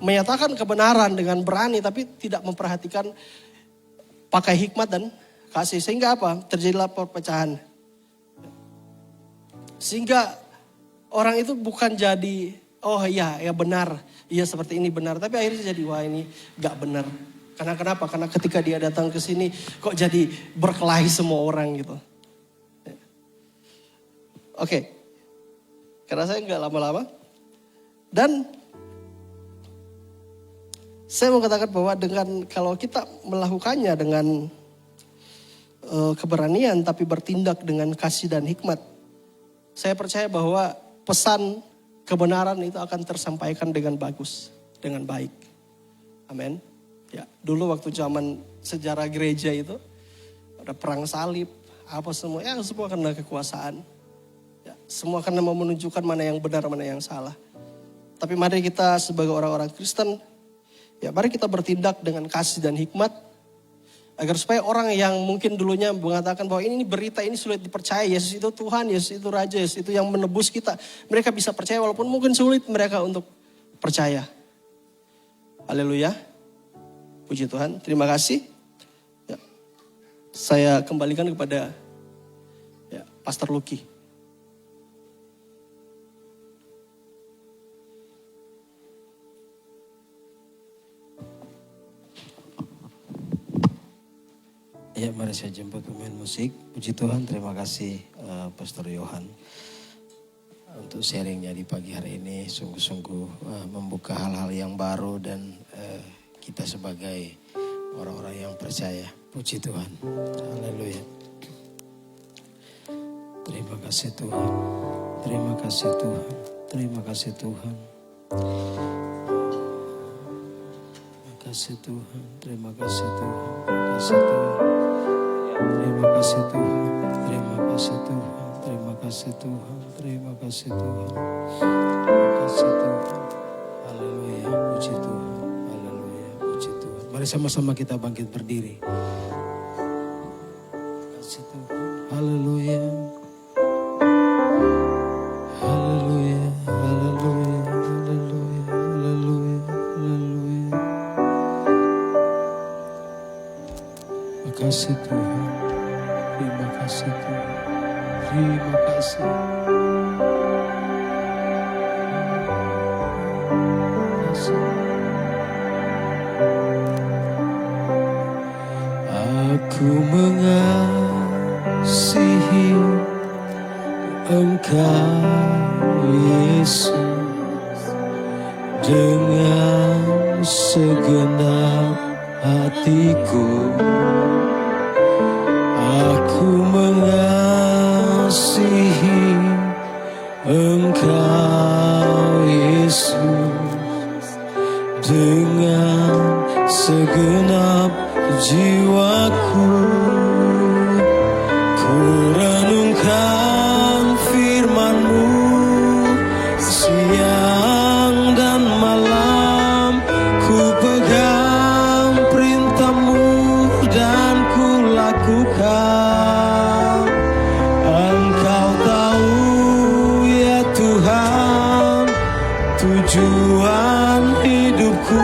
menyatakan kebenaran dengan berani tapi tidak memperhatikan pakai hikmat dan kasih. Sehingga apa? Terjadilah perpecahan. Sehingga orang itu bukan jadi, oh iya ya benar, iya seperti ini benar. Tapi akhirnya jadi, wah ini gak benar. Karena kenapa? Karena ketika dia datang ke sini kok jadi berkelahi semua orang gitu. Oke. Karena saya gak lama-lama. Dan saya mau katakan bahwa kalau kita melakukannya dengan keberanian tapi bertindak dengan kasih dan hikmat, saya percaya bahwa pesan kebenaran itu akan tersampaikan dengan bagus, dengan baik. Amin. Ya, dulu waktu zaman sejarah gereja itu ada perang salib, apa semua, ya semua karena kekuasaan. Ya, semua karena mau menunjukkan mana yang benar, mana yang salah. Tapi mari kita sebagai orang-orang Kristen, ya mari kita bertindak dengan kasih dan hikmat. Agar supaya orang yang mungkin dulunya mengatakan bahwa ini berita ini sulit dipercaya. Yesus itu Tuhan, Yesus itu Raja, Yesus itu yang menebus kita. Mereka bisa percaya walaupun mungkin sulit mereka untuk percaya. Haleluya. Puji Tuhan, terima kasih. Ya. Saya kembalikan kepada Pastor Lucky. Ya, mari saya jemput pemain musik. Puji Tuhan, terima kasih Pastor Yohan untuk sharingnya di pagi hari ini. Sungguh-sungguh membuka hal-hal yang baru dan kita sebagai orang-orang yang percaya. Puji Tuhan. Haleluya. Terima kasih Tuhan. Terima kasih Tuhan. Terima kasih Tuhan. Terima kasih Tuhan. Terima kasih Tuhan. Terima kasih Tuhan. Terima kasih Tuhan. Terima kasih Tuhan. Terima kasih Tuhan. Terima kasih Tuhan. Terima kasih Tuhan. Haleluya. Puji Tuhan. Haleluya. Puji Tuhan. Mari sama-sama kita bangkit berdiri. Terima kasih Tuhan. Haleluya. Haleluya. Haleluya. Haleluya. Haleluya. Haleluya. Terima kasih Tuhan. Terima kasih Tuhan. Terima kasih. Aku mengasihi Engkau Yesus dengan segenap hatiku. Aku mengasihi Engkau Yesus dengan segenap jiwaku. Ku renungkan firman-Mu siang dan malam. Ku pegang perintah-Mu dan ku lakukan. Engkau tahu ya Tuhan, tujuan hidupku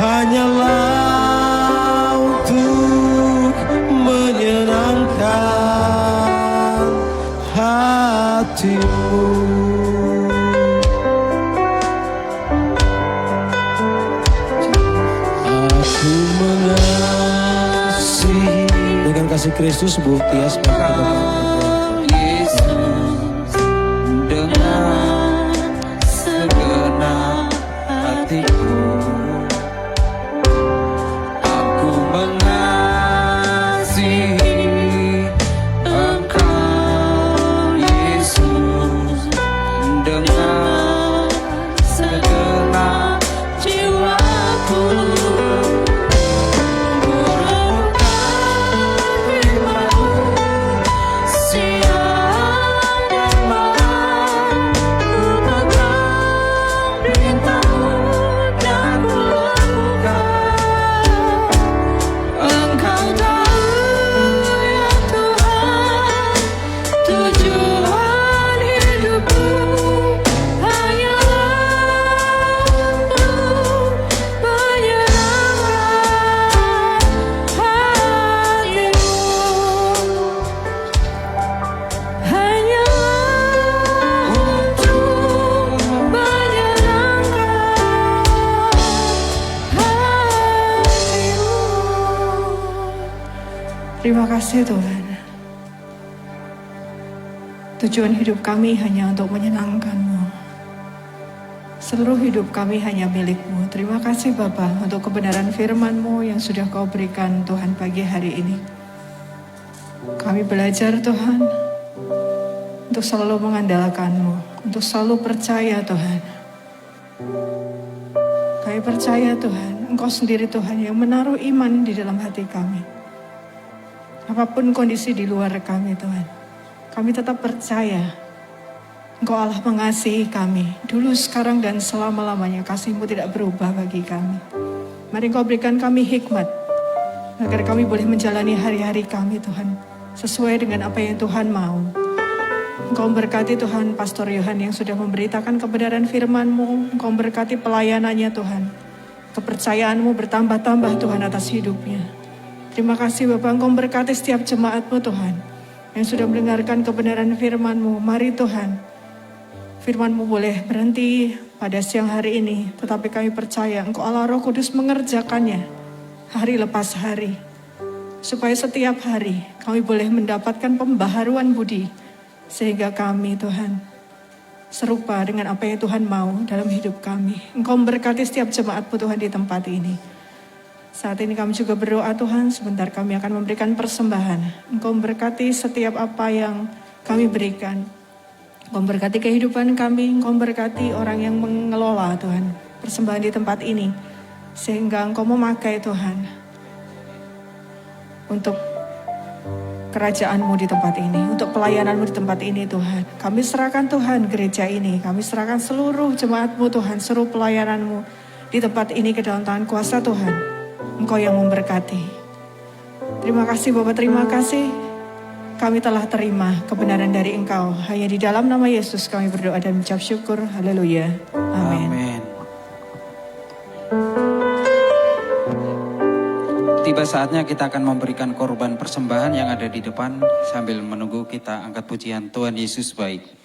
hanyalah untuk menyenangkan hati-Mu. Aku mengasihi dengan kasih Kristus bukti ya Yesus dengan segenap hatiku. Aku mengasihi Engkau Yesus dengan segenap jiwaku. Terima kasih Tuhan. Tujuan hidup kami hanya untuk menyenangkan-Mu. Seluruh hidup kami hanya milik-Mu. Terima kasih Bapa untuk kebenaran firman-Mu yang sudah Kau berikan Tuhan pagi hari ini. Kami belajar Tuhan untuk selalu mengandalkan-Mu, untuk selalu percaya Tuhan. Kami percaya Tuhan, Engkau sendiri Tuhan yang menaruh iman di dalam hati kami. Apapun kondisi di luar kami Tuhan, kami tetap percaya Engkau Allah mengasihi kami. Dulu, sekarang, dan selama-lamanya kasih-Mu tidak berubah bagi kami. Mari Engkau berikan kami hikmat, agar kami boleh menjalani hari-hari kami Tuhan, sesuai dengan apa yang Tuhan mau. Engkau berkati Tuhan Pastor Yohan yang sudah memberitakan kebenaran firman-Mu. Engkau berkati pelayanannya Tuhan. Kepercayaan-Mu bertambah-tambah Tuhan atas hidupnya. Terima kasih Bapak, Engkau berkati setiap jemaat-Mu Tuhan yang sudah mendengarkan kebenaran firman-Mu. Mari Tuhan, firman-Mu boleh berhenti pada siang hari ini, tetapi kami percaya Engkau Allah Roh Kudus mengerjakannya hari lepas hari. supaya setiap hari kami boleh mendapatkan pembaharuan budi, sehingga kami Tuhan serupa dengan apa yang Tuhan mau dalam hidup kami. Engkau memberkati setiap jemaat-Mu Tuhan di tempat ini. Saat ini kami juga berdoa Tuhan, sebentar kami akan memberikan persembahan. Engkau memberkati setiap apa yang kami berikan. Engkau memberkati kehidupan kami, Engkau memberkati orang yang mengelola Tuhan persembahan di tempat ini. Sehingga Engkau memakai Tuhan untuk kerajaan-Mu di tempat ini, untuk pelayanan-Mu di tempat ini Tuhan. Kami serahkan Tuhan gereja ini, kami serahkan seluruh jemaat-Mu Tuhan, seluruh pelayanan-Mu di tempat ini ke dalam tangan kuasa Tuhan. Engkau yang memberkati. Terima kasih Bapa, terima kasih. Kami telah terima kebenaran dari Engkau. Hanya di dalam nama Yesus kami berdoa dan mengucap syukur. Haleluya. Amin. Amin. Tiba saatnya kita akan memberikan korban persembahan yang ada di depan. Sambil menunggu kita angkat pujian Tuhan Yesus baik.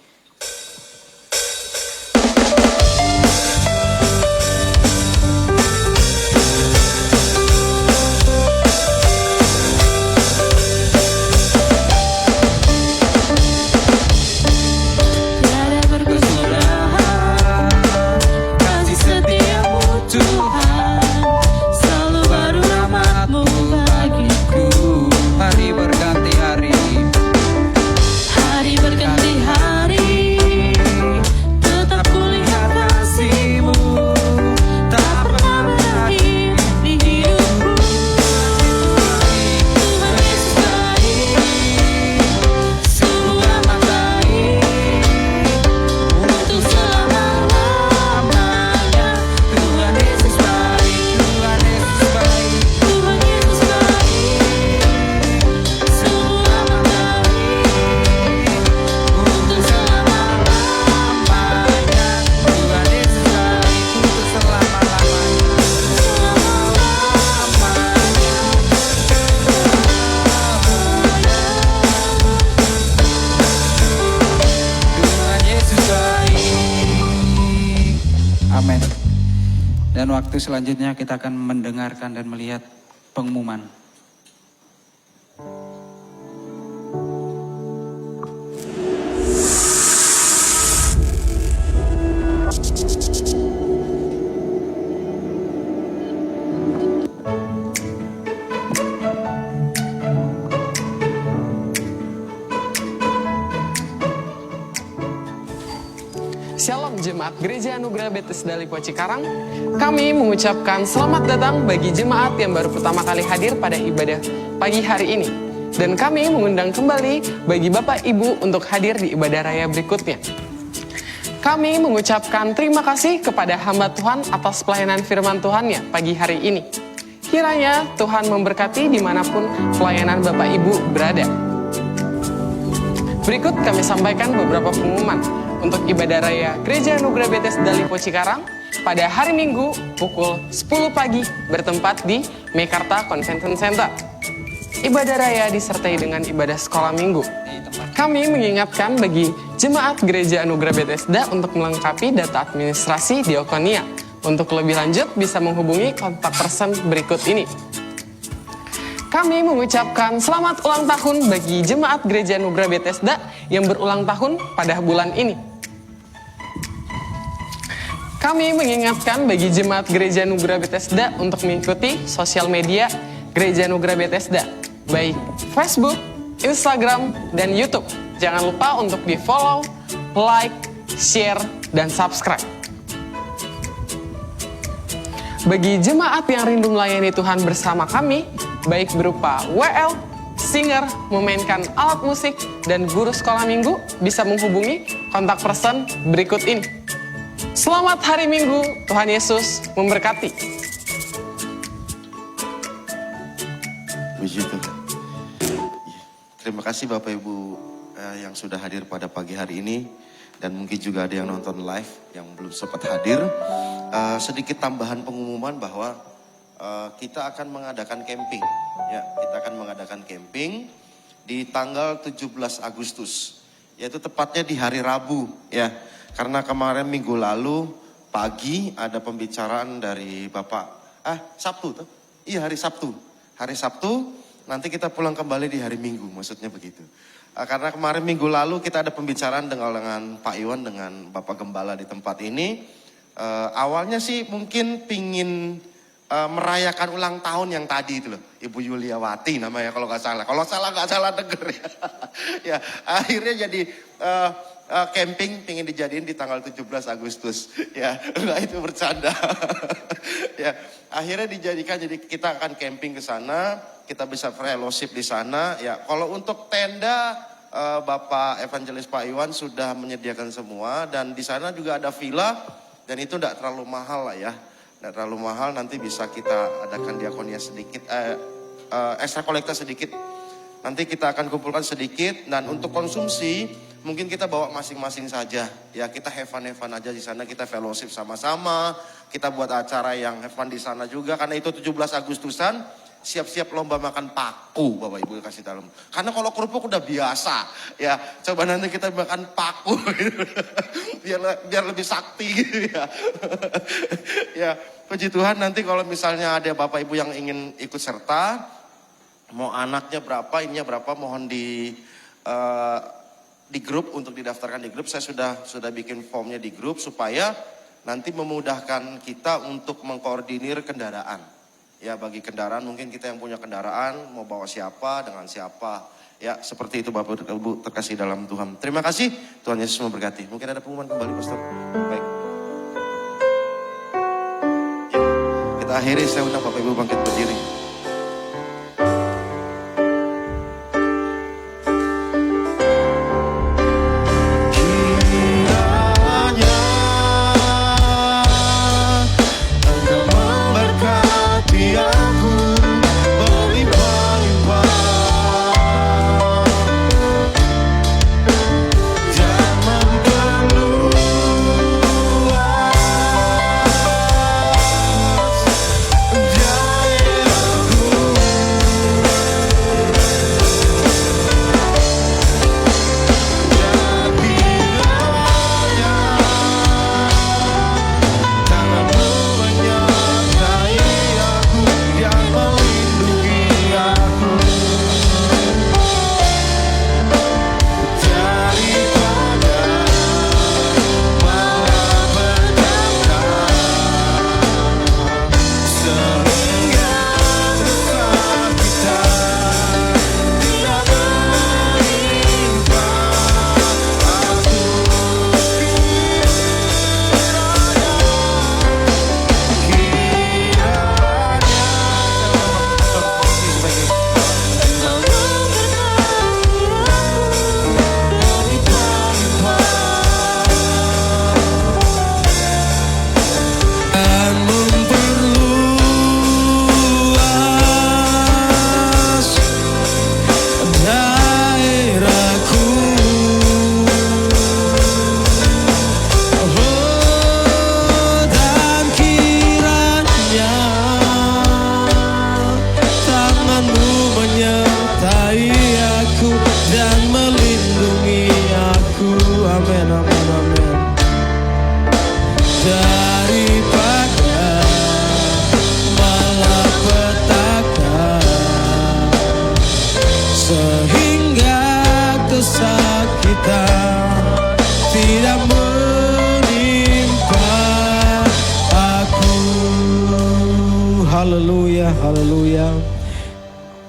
Amin. Dan waktu selanjutnya kita akan mendengarkan dan melihat pengumuman. Shalom Jemaat Gereja Anugerah Bethesda Lipo Cikarang. Kami mengucapkan selamat datang bagi jemaat yang baru pertama kali hadir pada ibadah pagi hari ini. Dan kami mengundang kembali bagi Bapak Ibu untuk hadir di ibadah raya berikutnya. Kami mengucapkan terima kasih kepada hamba Tuhan atas pelayanan firman Tuhan-Nya pagi hari ini. Kiranya Tuhan memberkati dimanapun pelayanan Bapak Ibu berada. Berikut kami sampaikan beberapa pengumuman untuk ibadah raya Gereja Anugerah Bethesda Lipo Cikarang pada hari Minggu pukul 10 pagi bertempat di Meikarta Convention Center. Ibadah raya disertai dengan ibadah sekolah minggu. Kami mengingatkan bagi jemaat Gereja Anugerah Bethesda untuk melengkapi data administrasi diakonia. Untuk lebih lanjut bisa menghubungi kontak person berikut ini. Kami mengucapkan selamat ulang tahun bagi jemaat Gereja Anugerah Bethesda yang berulang tahun pada bulan ini. Kami mengingatkan bagi jemaat Gereja Anugerah Bethesda untuk mengikuti sosial media Gereja Anugerah Bethesda, baik Facebook, Instagram, dan YouTube. Jangan lupa untuk di-follow, like, share, dan subscribe. Bagi jemaat yang rindu melayani Tuhan bersama kami, baik berupa WL, singer, memainkan alat musik, dan guru sekolah minggu, bisa menghubungi kontak person berikut ini. Selamat hari Minggu, Tuhan Yesus memberkati. Puji Tuhan. Terima kasih Bapak Ibu yang sudah hadir pada pagi hari ini. Dan mungkin juga ada yang nonton live yang belum sempat hadir. Sedikit tambahan pengumuman bahwa kita akan mengadakan camping. Ya, kita akan mengadakan camping di tanggal 17 Agustus. Yaitu tepatnya di hari Rabu. Ya, karena kemarin minggu lalu pagi ada pembicaraan dari Bapak. Sabtu tuh? Iya, hari Sabtu. Hari Sabtu nanti kita pulang kembali di hari Minggu, maksudnya begitu. Karena kemarin minggu lalu kita ada pembicaraan dengan Pak Iwan, dengan Bapak Gembala di tempat ini. Awalnya sih mungkin pingin merayakan ulang tahun yang tadi itu loh. Ibu Yuliawati namanya kalau nggak salah. Kalau salah nggak salah denger ya. Ya, akhirnya jadi camping pingin dijadiin di tanggal 17 Agustus. Ya, enggak, itu bercanda. Ya, akhirnya dijadikan, jadi kita akan camping ke sana, kita bisa fellowship di sana. Ya, kalau untuk tenda Bapak Evangelis Pak Iwan sudah menyediakan semua, dan di sana juga ada villa, dan itu enggak terlalu mahal lah ya. Enggak terlalu mahal, nanti bisa kita adakan diakonia sedikit, ekstra kolekta sedikit. Nanti kita akan kumpulkan sedikit, dan untuk konsumsi mungkin kita bawa masing-masing saja. Ya, kita have fun aja di sana, kita fellowship sama-sama, kita buat acara yang have fun di sana juga. Karena itu 17 Agustusan, siap-siap lomba makan paku, Bapak Ibu kasih dalam. Karena kalau kerupuk udah biasa, ya coba nanti kita makan paku, biar lebih sakti gitu ya. Ya, puji Tuhan, nanti kalau misalnya ada Bapak Ibu yang ingin ikut serta, mau anaknya berapa, ininya berapa, mohon di grup, untuk didaftarkan di grup. Saya sudah bikin formnya di grup supaya nanti memudahkan kita untuk mengkoordinir kendaraan. Ya, bagi kendaraan mungkin kita yang punya kendaraan mau bawa siapa dengan siapa. Ya, seperti itu Bapak Ibu terkasih dalam Tuhan. Terima kasih, Tuhan Yesus memberkati. Mungkin ada pengumuman kembali, Pastor. Baik. Ya, kita akhiri, saya undang Bapak Ibu bangkit berdiri. Haleluya.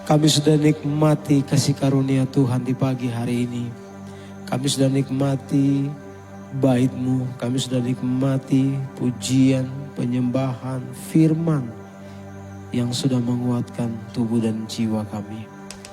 Kami sudah nikmati kasih karunia Tuhan di pagi hari ini. Kami sudah nikmati bait-Mu. Kami sudah nikmati pujian, penyembahan, firman yang sudah menguatkan tubuh dan jiwa kami.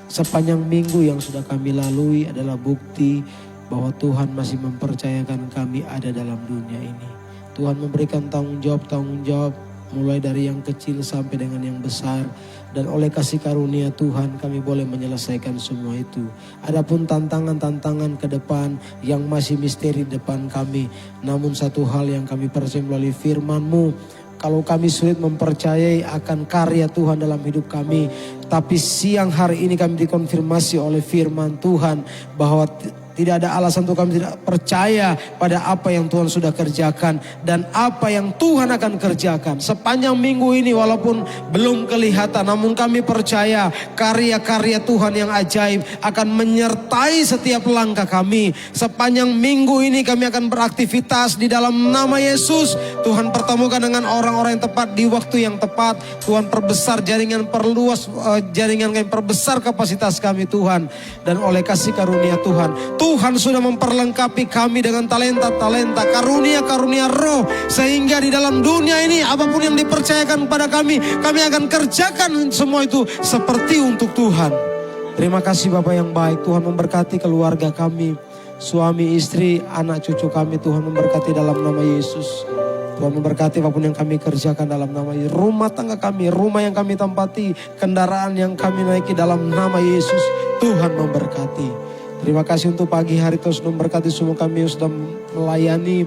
Sepanjang minggu yang sudah kami lalui adalah bukti bahwa Tuhan masih mempercayakan kami ada dalam dunia ini. Tuhan memberikan tanggung jawab mulai dari yang kecil sampai dengan yang besar, dan oleh kasih karunia Tuhan kami boleh menyelesaikan semua itu. Adapun tantangan-tantangan ke depan yang masih misteri depan kami, namun satu hal yang kami percaya melalui firman-Mu, kalau kami sulit mempercayai akan karya Tuhan dalam hidup kami, tapi siang hari ini kami dikonfirmasi oleh firman Tuhan bahwa Tidak ada alasan untuk kami tidak percaya pada apa yang Tuhan sudah kerjakan dan apa yang Tuhan akan kerjakan. Sepanjang minggu ini walaupun belum kelihatan, namun kami percaya karya-karya Tuhan yang ajaib akan menyertai setiap langkah kami. Sepanjang minggu ini kami akan beraktivitas di dalam nama Yesus. Tuhan pertemukan dengan orang-orang yang tepat di waktu yang tepat. Tuhan perbesar jaringan, perluas jaringan kami, perbesar kapasitas kami Tuhan. Dan oleh kasih karunia Tuhan sudah memperlengkapi kami dengan talenta-talenta, karunia-karunia roh. Sehingga di dalam dunia ini apapun yang dipercayakan kepada kami akan kerjakan semua itu seperti untuk Tuhan. Terima kasih Bapak yang baik. Tuhan memberkati keluarga kami, suami, istri, anak cucu kami. Tuhan memberkati dalam nama Yesus. Tuhan memberkati apapun yang kami kerjakan dalam nama Yesus. Rumah tangga kami, rumah yang kami tempati, kendaraan yang kami naiki dalam nama Yesus. Tuhan memberkati. Terima kasih untuk pagi hari terus memberkati semua kami yang sudah melayani.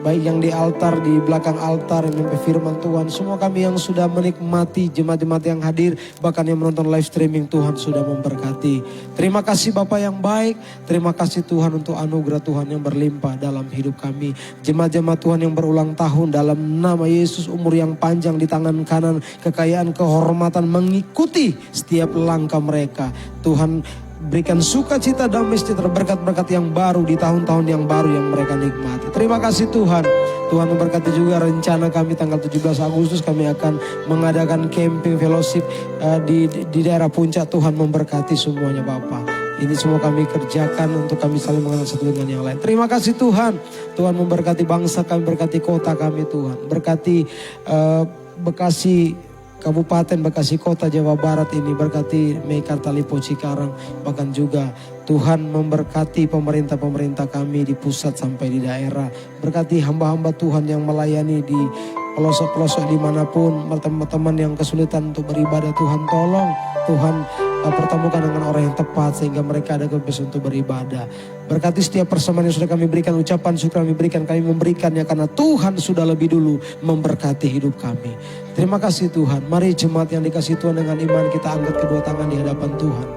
Baik yang di altar, di belakang altar yang memimpin firman Tuhan. Semua kami yang sudah menikmati, jemaat-jemaat yang hadir, bahkan yang menonton live streaming, Tuhan sudah memberkati. Terima kasih Bapak yang baik. Terima kasih Tuhan untuk anugerah Tuhan yang berlimpah dalam hidup kami. Jemaat-jemaat Tuhan yang berulang tahun dalam nama Yesus, umur yang panjang di tangan kanan, kekayaan, kehormatan mengikuti setiap langkah mereka. Tuhan berikan sukacita, damai sejahtera, berkat-berkat yang baru di tahun-tahun yang baru yang mereka nikmati. Terima kasih Tuhan. Tuhan memberkati juga rencana kami tanggal 17 Agustus kami akan mengadakan camping fellowship di daerah puncak. Tuhan memberkati semuanya Bapak. Ini semua kami kerjakan untuk kami saling mengenal satu dengan yang lain. Terima kasih Tuhan. Tuhan memberkati bangsa kami, berkati kota kami Tuhan. Berkati Bekasi, Kabupaten Bekasi Kota Jawa Barat ini, berkati Meikarta Lipo Cikarang, bahkan juga Tuhan memberkati pemerintah-pemerintah kami di pusat sampai di daerah. Berkati hamba-hamba Tuhan yang melayani di pelosok-pelosok dimanapun, teman-teman yang kesulitan untuk beribadah, Tuhan tolong, Tuhan pertemukan dengan orang yang tepat sehingga mereka ada kebebasan untuk beribadah. Berkati setiap persembahan yang sudah kami berikan, ucapan syukur kami memberikannya karena Tuhan sudah lebih dulu memberkati hidup kami. Terima kasih Tuhan. Mari jemaat yang dikasih Tuhan, dengan iman kita angkat kedua tangan di hadapan Tuhan.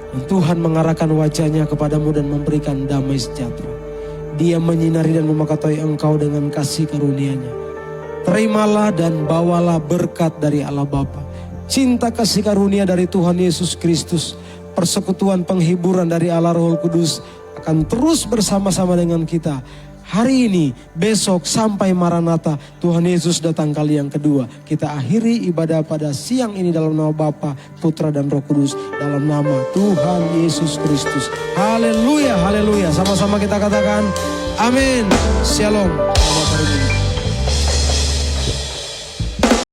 Dan Tuhan mengarahkan wajahnya kepadamu dan memberikan damai sejahtera. Dia menyinari dan memakatai engkau dengan kasih karunia-Nya. Terimalah dan bawalah berkat dari Allah Bapa, cinta kasih karunia dari Tuhan Yesus Kristus, persekutuan penghiburan dari Allah Roh Kudus akan terus bersama-sama dengan kita. Hari ini, besok sampai Maranatha, Tuhan Yesus datang kali yang kedua. Kita akhiri ibadah pada siang ini dalam nama Bapa, Putra dan Roh Kudus, dalam nama Tuhan Yesus Kristus. Haleluya, haleluya. Sama-sama kita katakan amin. Shalom. Selamat hari ini.